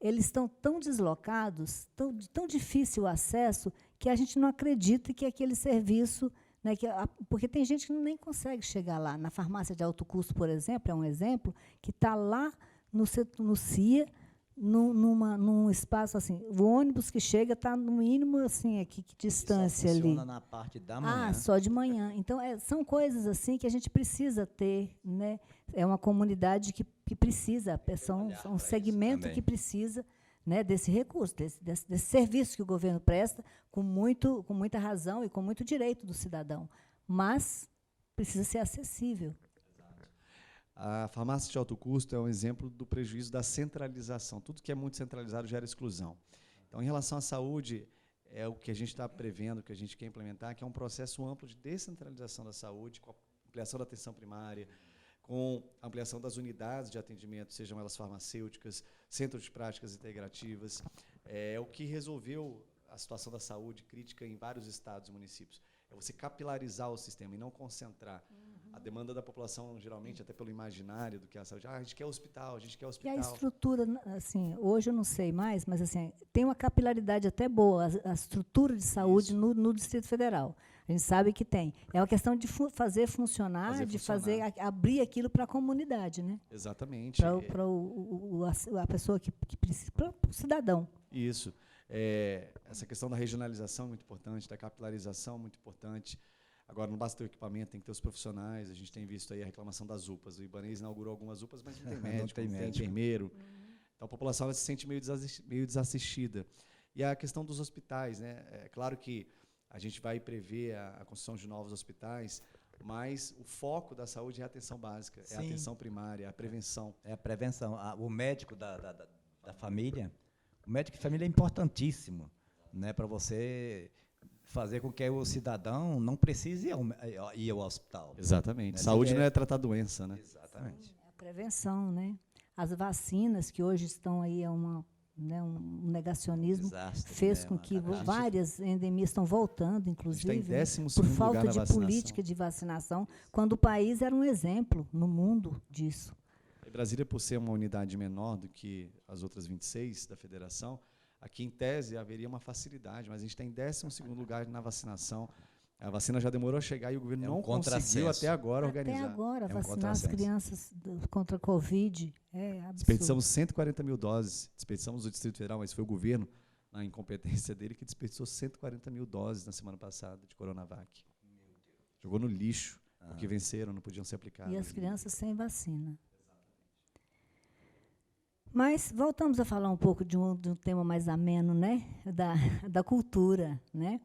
eles estão tão deslocados, tão difícil o acesso, que a gente não acredita que aquele serviço, né, porque tem gente que nem consegue chegar lá. Na farmácia de alto custo, por exemplo, é um exemplo, que está lá no CIA, num espaço assim, o ônibus que chega está no mínimo assim, que distância ali. Funciona na parte da manhã. Só de manhã. Então, são coisas assim que a gente precisa ter, né? É uma comunidade que precisa, um segmento que precisa, né, desse recurso, desse serviço que o governo presta, com muita razão e com muito direito do cidadão. Mas precisa ser acessível. A farmácia de alto custo é um exemplo do prejuízo da centralização. Tudo que é muito centralizado gera exclusão. Então, em relação à saúde, é o que a gente está prevendo, que a gente quer implementar, que é um processo amplo de descentralização da saúde, com a ampliação da atenção primária, com a ampliação das unidades de atendimento, sejam elas farmacêuticas, centros de práticas integrativas. É o que resolveu a situação da saúde crítica em vários estados e municípios. É você capilarizar o sistema e não concentrar. A demanda da população, geralmente, até pelo imaginário do que é a saúde. A gente quer hospital, a gente quer hospital. E a estrutura, assim, hoje eu não sei mais, mas assim, tem uma capilaridade até boa, a estrutura de saúde no Distrito Federal. A gente sabe que tem. É uma questão de fazer funcionar, abrir aquilo para a comunidade, né? Exatamente. Para a pessoa que precisa, para o cidadão. Isso. Essa questão da regionalização é muito importante, da capilarização é muito importante. Agora, não basta ter o equipamento, tem que ter os profissionais. A gente tem visto aí a reclamação das UPAs. O Ibanez inaugurou algumas UPAs, mas não tem médico, não tem enfermeiro. Então, a população ela se sente meio desassistida. E a questão dos hospitais, né? É claro que a gente vai prever a construção de novos hospitais, mas o foco da saúde é a atenção básica, é a atenção primária, é a prevenção. É a prevenção. O médico da família, o médico de família é importantíssimo, né, para você fazer com que o cidadão não precise ir ao hospital. Exatamente. Né? Saúde não é tratar doença, né? Exatamente. É a prevenção, né? As vacinas que hoje estão aí, um negacionismo, fez com que várias endemias estão voltando, inclusive, por falta de política de vacinação, quando o país era um exemplo no mundo disso. E Brasília, por ser uma unidade menor do que as outras 26 da federação, aqui, em tese, haveria uma facilidade, mas a gente está em 12º lugar na vacinação. A vacina já demorou a chegar e o governo não conseguiu até agora organizar. Até agora, vacinar as crianças contra a Covid é absurdo. Desperdiçamos 140 mil doses. Desperdiçamos o Distrito Federal, mas foi o governo, na incompetência dele, que desperdiçou 140 mil doses na semana passada de Coronavac. Jogou no lixo. porque venceram, não podiam ser aplicadas. E as crianças sem vacina. Mas voltamos a falar um pouco de um tema mais ameno, né? Da cultura, né?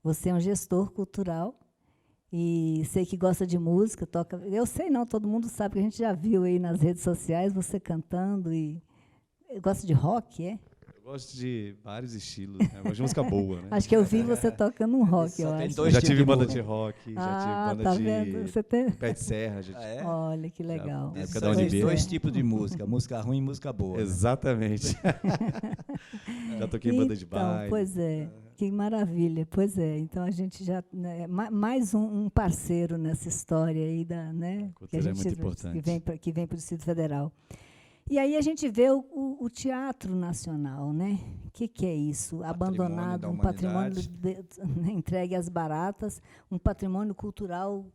Você é um gestor cultural e sei que gosta de música, toca. Eu sei não, todo mundo sabe, que a gente já viu aí nas redes sociais você cantando e gosta de rock, é? Eu gosto de vários estilos, né? Eu gosto de música boa, né? Acho que eu vi você tocando um rock, Só eu tem acho. dois Já tipos tive de banda música. de rock, já tive Ah, banda tá de vendo? Você tem... pé de serra. Já É? Olha, que legal. Na Isso época da só existe UNB. dois tipos de música, música ruim e música boa. Né? Exatamente. Já toquei em banda de baile. Pois é, que maravilha. Pois é, então a gente já... Né, mais um parceiro nessa história aí, né, A que a cultura é gente muito importante. que vem para o Distrito Federal. E aí a gente vê o Teatro Nacional, né? O que é isso? Patrimônio Abandonado, da um patrimônio humanidade. entregue às baratas, um patrimônio cultural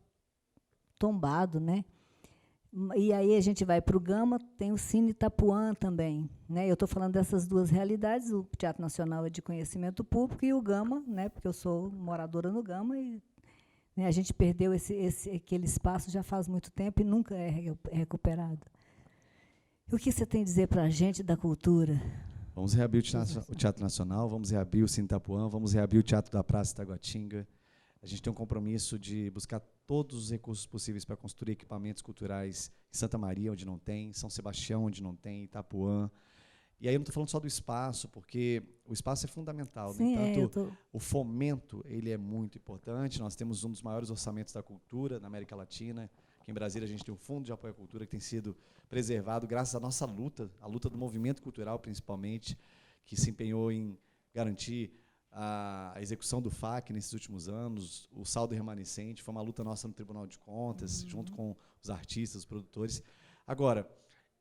tombado, né? E aí a gente vai para o Gama, tem o Cine Itapuã também, né? Eu estou falando dessas duas realidades. O Teatro Nacional é de conhecimento público e o Gama, né? Porque eu sou moradora no Gama e, né, a gente perdeu aquele espaço já faz muito tempo e nunca é recuperado. E o que você tem a dizer para a gente da cultura? Vamos reabrir o Teatro Nacional, vamos reabrir o Cine Itapuã, vamos reabrir o Teatro da Praça Itaguatinga. A gente tem um compromisso de buscar todos os recursos possíveis para construir equipamentos culturais em Santa Maria, onde não tem, São Sebastião, onde não tem, Itapuã. E aí eu não estou falando só do espaço, porque o espaço é fundamental. Sim, no entanto, o fomento ele é muito importante. Nós temos um dos maiores orçamentos da cultura na América Latina. Aqui em Brasília a gente tem um Fundo de Apoio à Cultura que tem sido preservado graças à nossa luta, a luta do movimento cultural, principalmente, que se empenhou em garantir a execução do FAC nesses últimos anos, o saldo remanescente. Foi uma luta nossa no Tribunal de Contas, junto com os artistas, os produtores. Agora,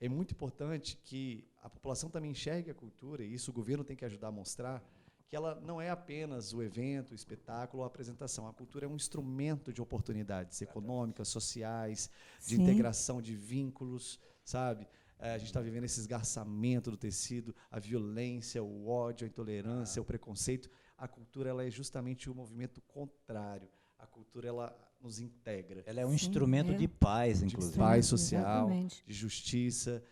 é muito importante que a população também enxergue a cultura, e isso o governo tem que ajudar a mostrar, que ela não é apenas o evento, o espetáculo ou a apresentação. A cultura é um instrumento de oportunidades econômicas, sociais, de integração de vínculos, sabe? A gente está vivendo esse esgarçamento do tecido, a violência, o ódio, a intolerância, o preconceito. A cultura ela é justamente o movimento contrário. A cultura ela nos integra. Ela é um instrumento de paz, inclusive. De paz social, exatamente. de justiça,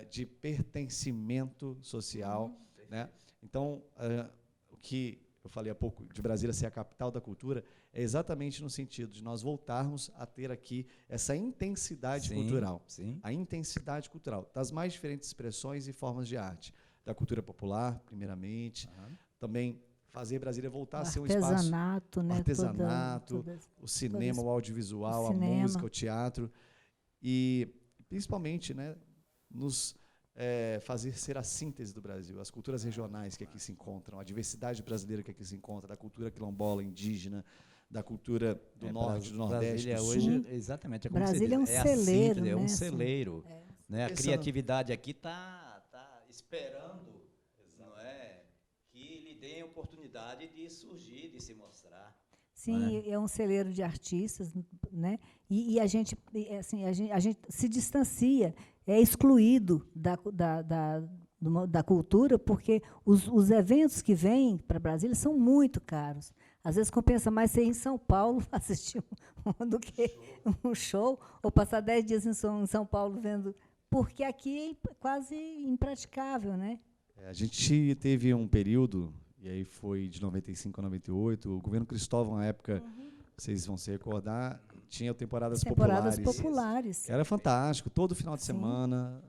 de pertencimento social. Né? Então, o que eu falei há pouco de Brasília ser a capital da cultura é exatamente no sentido de nós voltarmos a ter aqui essa intensidade cultural. Sim. A intensidade cultural das mais diferentes expressões e formas de arte. Da cultura popular, primeiramente. Também fazer Brasília voltar a ser um espaço... Artesanato, né? Artesanato, o cinema, o audiovisual, a música, o teatro. E, principalmente, né, nos fazer ser a síntese do Brasil, as culturas regionais que aqui se encontram, a diversidade brasileira que aqui se encontra, da cultura quilombola, indígena, da cultura do norte, do nordeste, Brasília do hoje, sul. exatamente. Brasília é um a celeiro, síntese, né? é um celeiro. Né? A Pensando- criatividade aqui está esperando, não é, que lhe deem oportunidade de surgir, de se mostrar. Sim, é um celeiro de artistas, né? E a gente, assim, a gente se distancia, é excluído da cultura, porque os eventos que vêm para Brasília são muito caros. Às vezes compensa mais ser em São Paulo assistir do que um show, ou passar 10 dias em São Paulo vendo, porque aqui é quase impraticável, né? A gente teve um período, e aí foi de 95 a 98, o governo Cristóvão, na época, vocês vão se recordar, tinha temporadas populares. Era fantástico, todo final de semana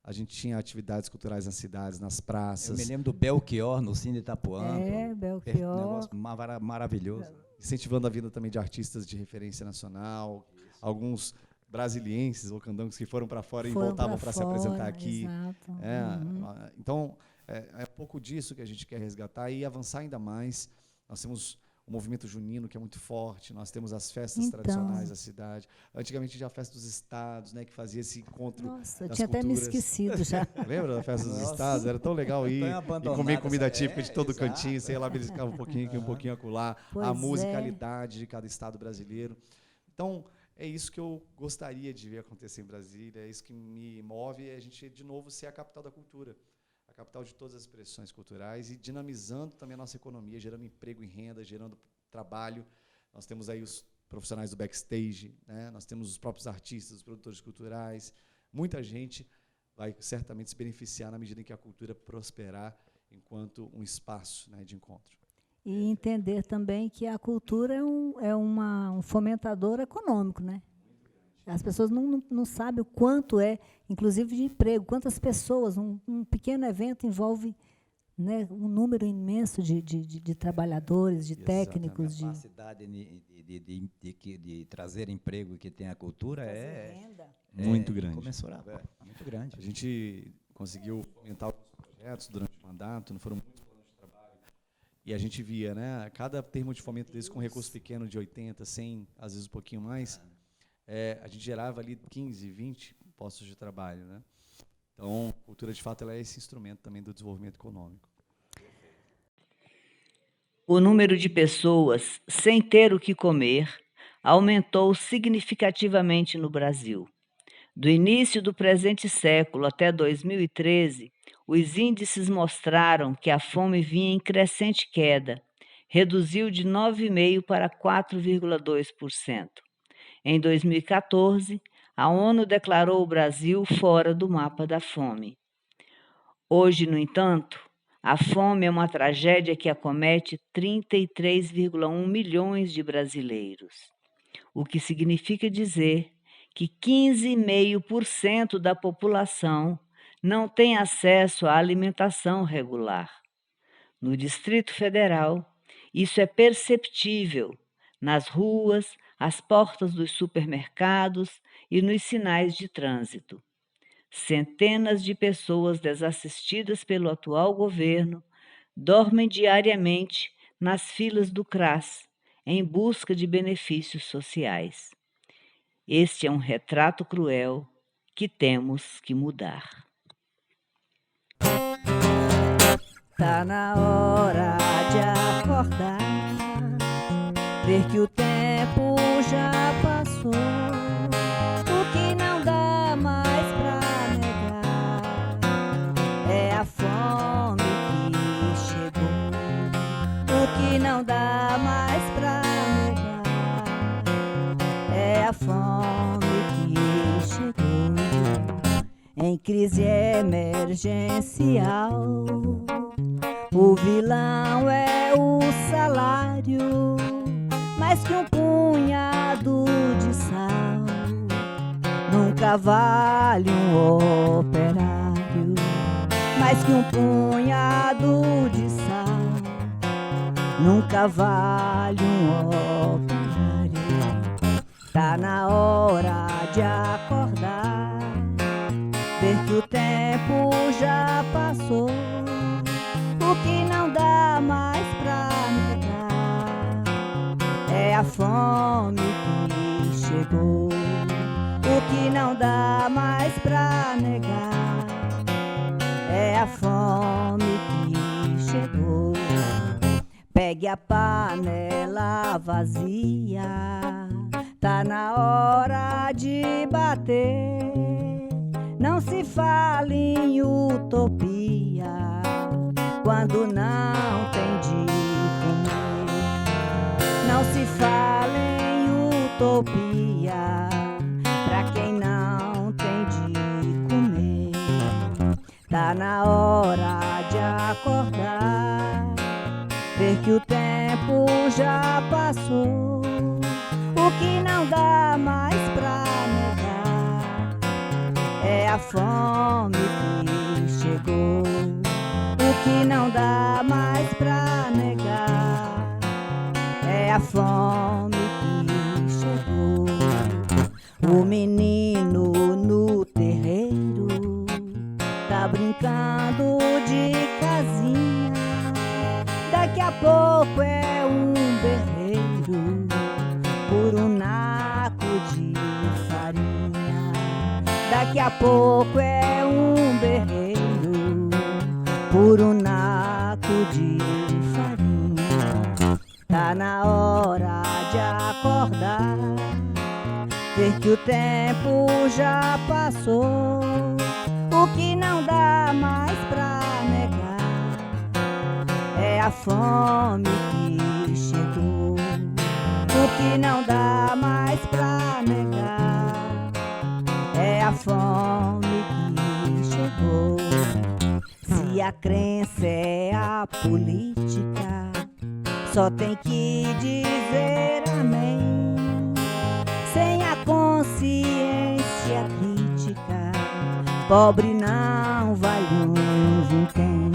a gente tinha atividades culturais nas cidades, nas praças. Eu me lembro do Belchior no Cine Itapuã. Belchior. Um negócio maravilhoso. Incentivando a vida também de artistas de referência nacional, alguns brasilienses ou candangos que foram para fora e voltavam para se apresentar aqui. Exato. Então, é pouco disso que a gente quer resgatar e avançar ainda mais. Nós temos o movimento junino, que é muito forte, nós temos as festas tradicionais da cidade. Antigamente tinha a festa dos estados, né, que fazia esse encontro. Nossa, eu das tinha até me culturas. esquecido já. Lembra da festa dos estados? Era tão legal ir e comer comida típica de todo exato. cantinho, sei lá, beliscava um pouquinho aqui, um pouquinho acolá, Pois a musicalidade de cada estado brasileiro. Então, é isso que eu gostaria de ver acontecer em Brasília, é isso que me move, é a gente, de novo, ser a capital da cultura, a capital de todas as expressões culturais e dinamizando também a nossa economia, gerando emprego e renda, gerando trabalho. Nós temos aí os profissionais do backstage, né? Nós temos os próprios artistas, os produtores culturais. Muita gente vai certamente se beneficiar na medida em que a cultura prosperar enquanto um espaço, né, de encontro. E entender também que a cultura é um fomentador econômico, né? As pessoas não sabem o quanto é, inclusive de emprego, quantas pessoas, um pequeno evento envolve, né, um número imenso de trabalhadores, de técnicos. A capacidade de trazer emprego que tem a cultura é muito grande. Comensurável, muito grande. A gente conseguiu aumentar os projetos durante o mandato, não foram muitos planos de trabalho, e a gente via, né, cada termo de fomento desse com recurso pequeno de 80, 100, às vezes um pouquinho mais, a gente gerava ali 15, 20 postos de trabalho, né? Então, a cultura, de fato, ela é esse instrumento também do desenvolvimento econômico. O número de pessoas sem ter o que comer aumentou significativamente no Brasil. Do início do presente século até 2013, os índices mostraram que a fome vinha em crescente queda, reduziu de 9,5% para 4,2%. Em 2014, a ONU declarou o Brasil fora do mapa da fome. Hoje, no entanto, a fome é uma tragédia que acomete 33,1 milhões de brasileiros, o que significa dizer que 15,5% da população não tem acesso à alimentação regular. No Distrito Federal, isso é perceptível nas ruas, às portas dos supermercados e nos sinais de trânsito. Centenas de pessoas desassistidas pelo atual governo dormem diariamente nas filas do CRAS, em busca de benefícios sociais. Este é um retrato cruel que temos que mudar. Tá na hora de acordar, ver que o tempo já passou, o que não dá mais pra negar é a fome que chegou, o que não dá mais pra negar é a fome que chegou. Em crise emergencial, o vilão é o salário, mais que um punhado de sal nunca vale um operário, mais que um punhado de sal nunca vale um operário. Tá na hora de acordar, ver que o tempo já passou, o que não dá mais pra negar é a fome que chegou, o que não dá mais pra negar é a fome que chegou. Pegue a panela vazia, tá na hora de bater. Não se fale em utopia quando não tem de comer. Não se fale em utopia pra quem não tem de comer. Tá na hora de acordar, ver que o tempo já passou, o que não dá mais pra negar é a fome que chegou, o que não dá mais pra negar é a fome que chegou. O menino no terreiro tá brincando de casinha, daqui a pouco é um berreiro por um naco de farinha. Daqui a pouco é um berreiro por um naco de farinha. Tá na hora de acordar, ver que o tempo já passou, o que não dá mais pra negar é a fome que chegou, O que não dá mais pra negar é a fome que chegou. Se a crença é a política, só tem que dizer amém. Sem a consciência crítica, pobre não vale um vintém.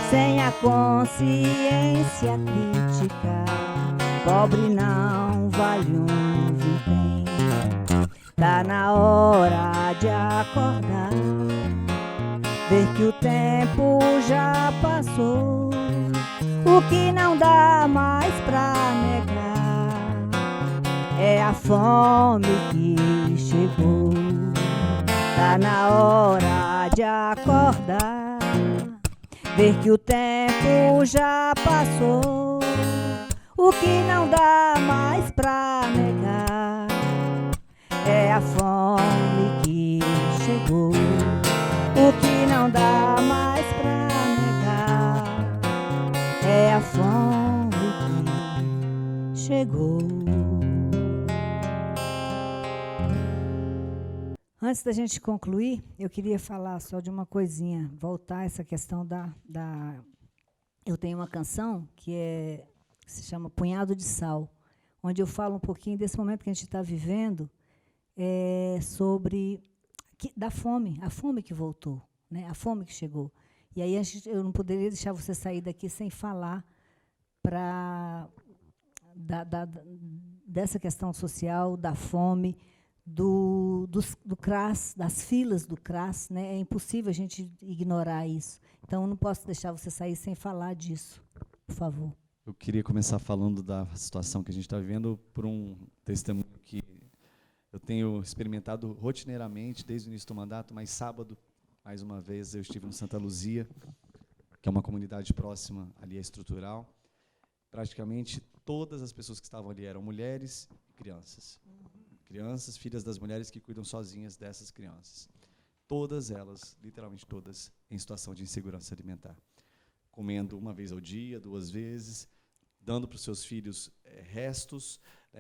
Sem a consciência crítica, pobre não vale um vintém. Tá na hora de acordar, ver que o tempo já passou. O que não dá mais pra negar é a fome que chegou. Tá na hora de acordar, ver que o tempo já passou. O que não dá mais pra negar é a fome que chegou. O que não dá mais pra negar é a fome que chegou. Antes da gente concluir, eu queria falar só de uma coisinha, voltar a essa questão da... Eu tenho uma canção que se chama Punhado de Sal, onde eu falo um pouquinho desse momento que a gente está vivendo, sobre da fome, a fome que voltou, né? A fome que chegou. E aí eu não poderia deixar você sair daqui sem falar dessa questão social, da fome, do CRAS, das filas do CRAS, né? É impossível a gente ignorar isso. Então, eu não posso deixar você sair sem falar disso, por favor. Eu queria começar falando da situação que a gente está vivendo por um testemunho que eu tenho experimentado rotineiramente desde o início do mandato, mas sábado, mais uma vez, eu estive no Santa Luzia, que é uma comunidade próxima ali à Estrutural. Praticamente todas as pessoas que estavam ali eram mulheres e crianças. Crianças, filhas das mulheres que cuidam sozinhas dessas crianças. Todas elas, literalmente todas, em situação de insegurança alimentar. Comendo uma vez ao dia, 2 vezes, dando para os seus filhos restos.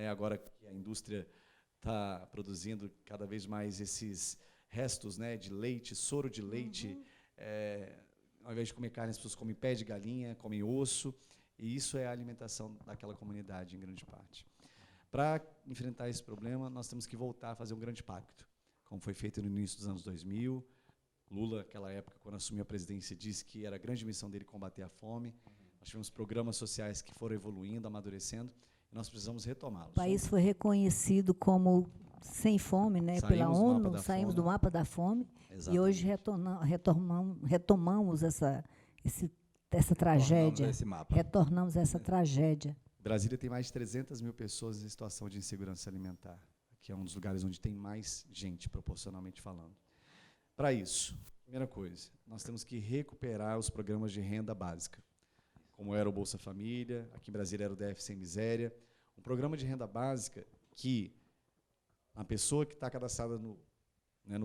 Agora que a indústria está produzindo cada vez mais esses restos, né, de leite, soro de leite. Ao invés de comer carne, as pessoas comem pé de galinha, comem osso. E isso é a alimentação daquela comunidade, em grande parte. Para enfrentar esse problema, nós temos que voltar a fazer um grande pacto, como foi feito no início dos anos 2000. Lula, naquela época, quando assumiu a presidência, disse que era a grande missão dele combater a fome. Nós tivemos programas sociais que foram evoluindo, amadurecendo, e nós precisamos retomá-los. O país foi reconhecido como sem fome, né, pela ONU, saímos do mapa da fome. Exatamente. E hoje retomamos essa tragédia. Retornamos essa tragédia. Brasília tem mais de 300 mil pessoas em situação de insegurança alimentar, que é um dos lugares onde tem mais gente, proporcionalmente falando. Para isso, primeira coisa, nós temos que recuperar os programas de renda básica, como era o Bolsa Família, aqui em Brasília era o DF Sem Miséria, um programa de renda básica que a pessoa que está cadastrada no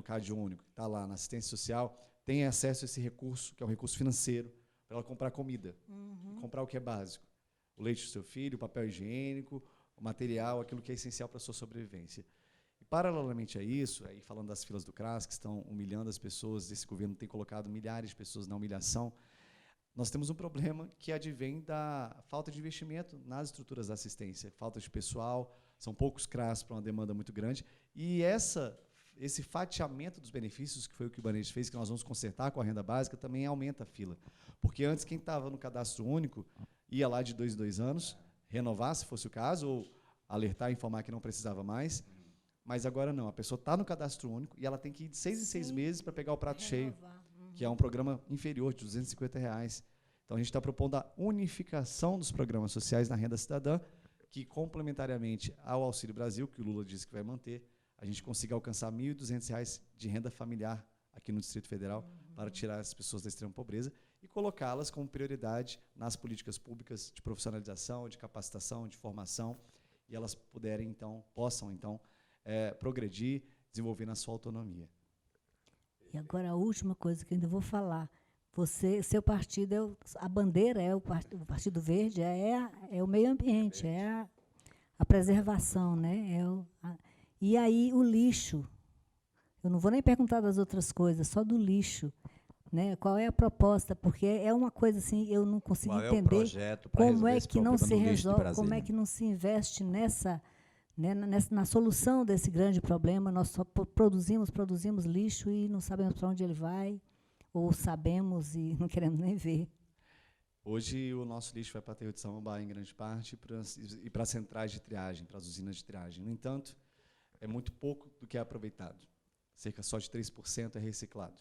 CAD único, que está lá na assistência social, tem acesso a esse recurso, que é um recurso financeiro, para ela comprar comida, comprar o que é básico. O leite do seu filho, o papel higiênico, o material, aquilo que é essencial para a sua sobrevivência. E, paralelamente a isso, aí falando das filas do CRAS, que estão humilhando as pessoas, esse governo tem colocado milhares de pessoas na humilhação, nós temos um problema que advém da falta de investimento nas estruturas da assistência, falta de pessoal, são poucos CRAS para uma demanda muito grande, e esse fatiamento dos benefícios, que foi o que o Ibanez fez, que nós vamos consertar com a renda básica, também aumenta a fila. Porque antes, quem estava no cadastro único ia lá de 2 em 2 anos, renovar, se fosse o caso, ou alertar, informar que não precisava mais, mas agora não, a pessoa está no cadastro único e ela tem que ir de 6 em 6 meses para pegar o prato cheio, que é um programa inferior, de R$250. Então, a gente está propondo a unificação dos programas sociais na renda cidadã, que, complementariamente ao Auxílio Brasil, que o Lula disse que vai manter, a gente consiga alcançar R$ 1.200 de renda familiar aqui no Distrito Federal, para tirar as pessoas da extrema pobreza e colocá-las como prioridade nas políticas públicas de profissionalização, de capacitação, de formação, e elas possam, progredir, desenvolver na sua autonomia. E agora a última coisa que eu ainda vou falar. Seu partido, a bandeira o Partido Verde, é o meio ambiente, a preservação, né? E aí o lixo, eu não vou nem perguntar das outras coisas, só do lixo, né? Qual é a proposta? Porque é uma coisa assim, eu não consigo entender como é que não se resolve, como é que não se investe nessa, né, na solução desse grande problema. Nós só produzimos lixo e não sabemos para onde ele vai, ou sabemos e não queremos nem ver. Hoje, o nosso lixo vai para a aterro de Samambaia, em grande parte, e para as centrais de triagem, para as usinas de triagem. No entanto, é muito pouco do que é aproveitado. Cerca só de 3% é reciclado.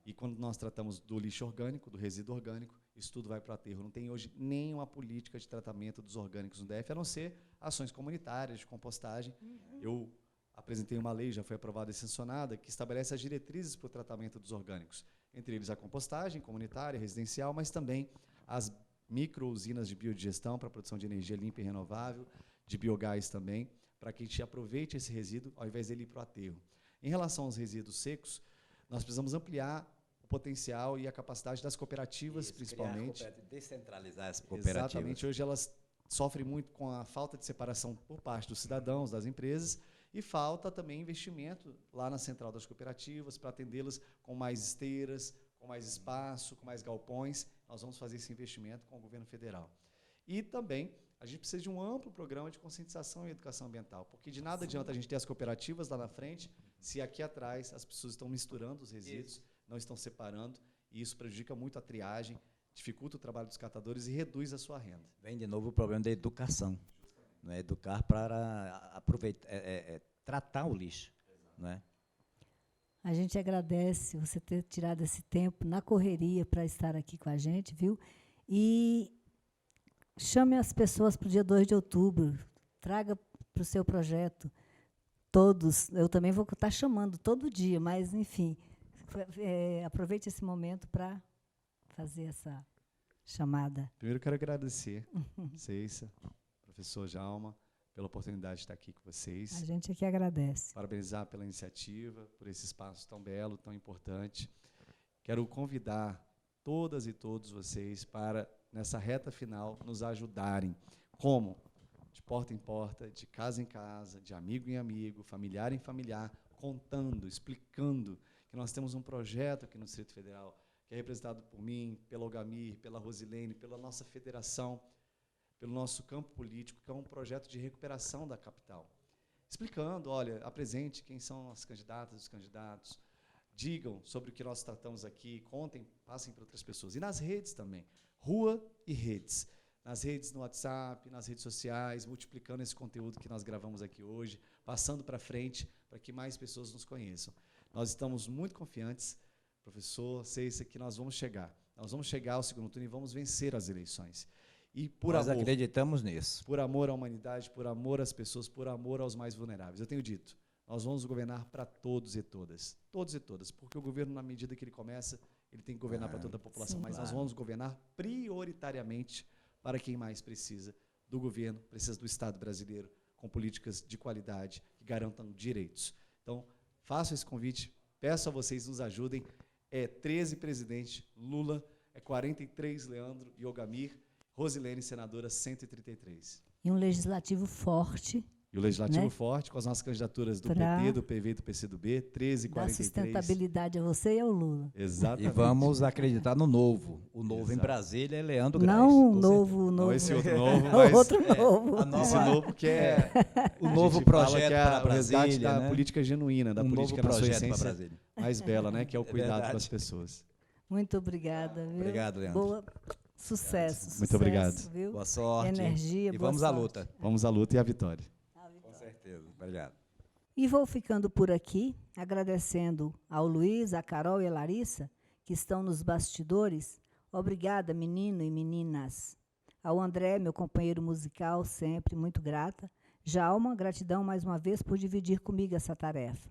E quando nós tratamos do lixo orgânico, do resíduo orgânico, isso tudo vai para o aterro. Não tem hoje nenhuma política de tratamento dos orgânicos no DF, a não ser ações comunitárias de compostagem. Eu apresentei uma lei, já foi aprovada e sancionada, que estabelece as diretrizes para o tratamento dos orgânicos. Entre eles a compostagem comunitária, residencial, mas também as micro-usinas de biodigestão para a produção de energia limpa e renovável, de biogás também, para que a gente aproveite esse resíduo ao invés dele ir para o aterro. Em relação aos resíduos secos, nós precisamos ampliar o potencial e a capacidade das cooperativas, principalmente. Descentralizar as cooperativas. Exatamente. Hoje elas sofrem muito com a falta de separação por parte dos cidadãos, das empresas, e falta também investimento lá na central das cooperativas para atendê-las com mais esteiras, com mais espaço, com mais galpões. Nós vamos fazer esse investimento com o governo federal. E também a gente precisa de um amplo programa de conscientização e educação ambiental, porque de nada adianta a gente ter as cooperativas lá na frente, se aqui atrás as pessoas estão misturando os resíduos, não estão separando, e isso prejudica muito a triagem, dificulta o trabalho dos catadores e reduz a sua renda. Vem de novo o problema da educação. Não é? Educar para aproveitar, tratar o lixo. Não é? A gente agradece você ter tirado esse tempo na correria para estar aqui com a gente, viu? E chame as pessoas para o dia 2 de outubro, traga para o seu projeto todos. Eu também vou estar chamando todo dia, mas, enfim, aproveite esse momento para fazer essa chamada. Primeiro, quero agradecer, Ceissa, professor Djalma, pela oportunidade de estar aqui com vocês. A gente aqui agradece. Parabenizar pela iniciativa, por esse espaço tão belo, tão importante. Quero convidar todas e todos vocês para, nessa reta final, nos ajudarem. Como? De porta em porta, de casa em casa, de amigo em amigo, familiar em familiar, contando, explicando que nós temos um projeto aqui no Distrito Federal, que é representado por mim, pela Ogamir, pela Rosilene, pela nossa federação, pelo nosso campo político, que é um projeto de recuperação da capital. Explicando, olha, apresente quem são as candidatas, os candidatos, digam sobre o que nós tratamos aqui, contem, passem para outras pessoas. E nas redes também, rua e redes. Nas redes no WhatsApp, nas redes sociais, multiplicando esse conteúdo que nós gravamos aqui hoje, passando para frente, para que mais pessoas nos conheçam. Nós estamos muito confiantes, professor Ceissa, que nós vamos chegar. Nós vamos chegar ao segundo turno e vamos vencer as eleições. E por Nós amor, acreditamos nisso. Por amor à humanidade, por amor às pessoas, por amor aos mais vulneráveis. Eu tenho dito, nós vamos governar para todos e todas, porque o governo, na medida que ele começa, ele tem que governar para toda a população, sim, mas claro. nós vamos governar prioritariamente para quem mais precisa do governo, precisa do Estado brasileiro, com políticas de qualidade que garantam direitos. Então, faço esse convite, peço a vocês nos ajudem. É 13 presidente, Lula, é 43 Leandro e Ogamir, Rosilene, senadora, 133. E um legislativo forte. E o legislativo, né? Forte, com as nossas candidaturas do Pra PT, do PV e do PCdoB, 13 e dar 43. sustentabilidade a você e ao Lula. Exatamente. E vamos acreditar no novo. O novo Exato. em Brasília é Leandro Grais. Não o com novo, Não novo. esse outro novo, mas Outro novo. a nova- esse novo que é o a novo gente fala projeto que é para o resgate Brasília, da né? política genuína, da Um política novo na sua projeto para essência Brasília. mais bela, né, que é o É cuidado verdade. com as pessoas. Muito obrigada, viu? Obrigado, Leandro. Boa, sucesso. Muito sucesso, obrigado. Viu? Boa sorte. Energia, E boa vamos à sorte. luta. Vamos à luta e à vitória. Com certeza. Obrigado. E vou ficando por aqui, agradecendo ao Luiz, a Carol e a Larissa, que estão nos bastidores. Obrigada, menino e meninas. Ao André, meu companheiro musical, sempre muito grata. Djalma, gratidão mais uma vez por dividir comigo essa tarefa.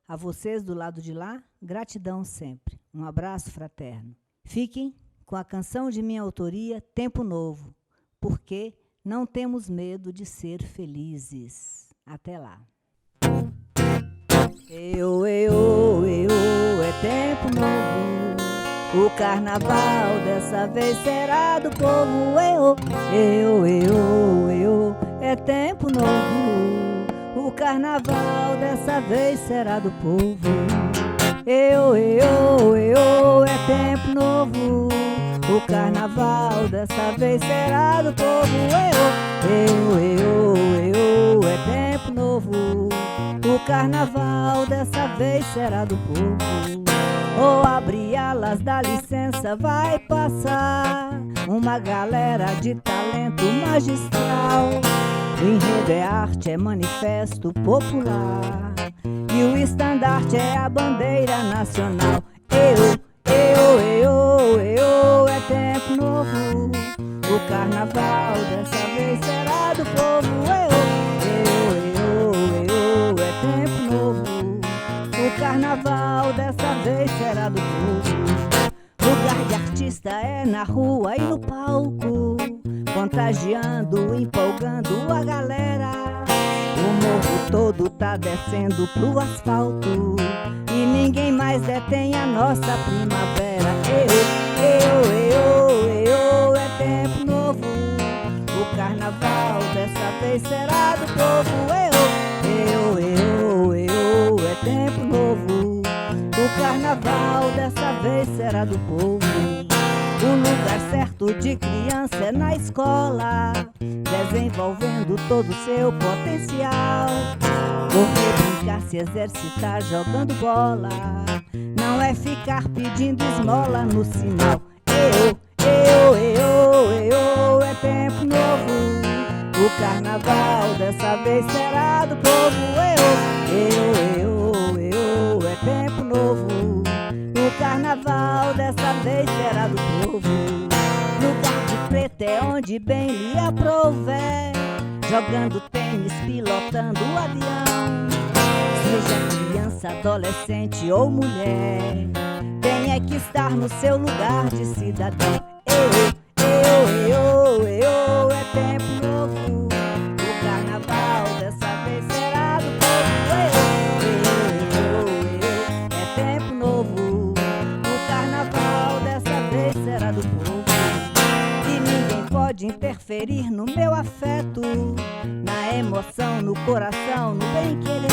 A vocês do lado de lá, gratidão sempre. Um abraço fraterno. Fiquem com a canção de minha autoria, Tempo Novo, porque não temos medo de ser felizes. Até lá. É tempo novo. O carnaval dessa vez será do povo. é tempo novo. O carnaval dessa vez será do povo. Eu, é tempo novo. O carnaval dessa vez será do povo. Eu, é tempo novo. O carnaval dessa vez será do povo. Vou abrir alas, dá licença, vai passar uma galera de talento magistral. O enredo é arte, é manifesto popular, e o estandarte é a bandeira nacional. Eu, é tempo novo. O carnaval dessa vez será do povo. Eu, é tempo novo. O carnaval dessa vez será do povo. Lugar de artista é na rua e no palco, contagiando, empolgando a galera. O morro todo tá descendo pro asfalto, e ninguém mais detém a nossa primavera. Eu, é tempo novo. O carnaval dessa vez será do povo. Eu, é tempo novo. O carnaval dessa vez será do povo. O lugar certo de criança é na escola, desenvolvendo todo o seu potencial. Correr, brincar, se exercitar, jogando bola, não é ficar pedindo esmola no sinal. Eu, é tempo novo. O carnaval dessa vez será do povo. Eu, é tempo novo. O carnaval dessa vez será do povo. Lugar de preto é onde bem lhe aprouver, jogando tênis, pilotando o avião. Seja criança, adolescente ou mulher, tem é que estar no seu lugar de cidadão. Eu, é tempo novo. O carnaval dessa vez será do povo. É tempo novo. O carnaval dessa vez será do povo. E ninguém pode interferir no meu afeto, na emoção, no coração, no bem-querer.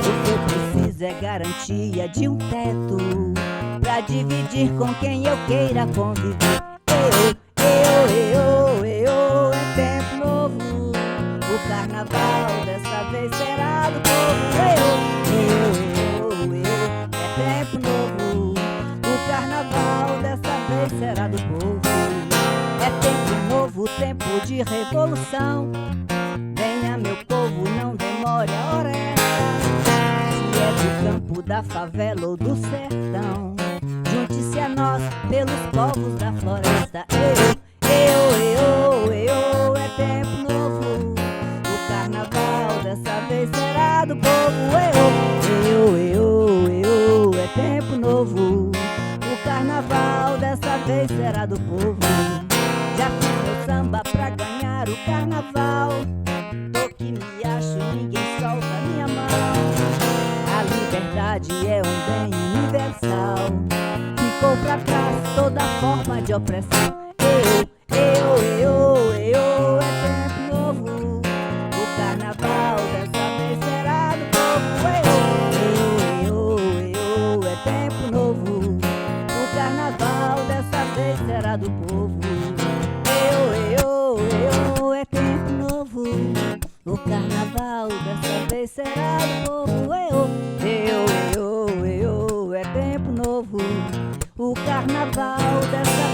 O que eu preciso é garantia de um teto pra dividir com quem eu queira conviver. Eu, é tempo novo. O carnaval dessa vez será do povo. Eu, é tempo novo. O carnaval dessa vez será do povo. É tempo novo, tempo de revolução. Venha, meu povo, não demore, a hora é essa. Se é do campo, da favela ou do sertão, junte-se a nós pelos povos da floresta. Eu, é tempo novo. O carnaval dessa vez será do povo. Eu, é tempo novo. O carnaval dessa vez será do povo. Já fiz meu samba pra ganhar o carnaval, tô que me acho, ninguém solta minha mão. A liberdade é um bem universal, ficou pra trás toda forma de opressão. Eu, é tempo novo. O carnaval dessa vez será do povo. Eu, é tempo novo. O carnaval dessa vez será do povo. Eu, é tempo novo. O carnaval dessa vez será do povo. Eu, é tempo novo. O carnaval dessa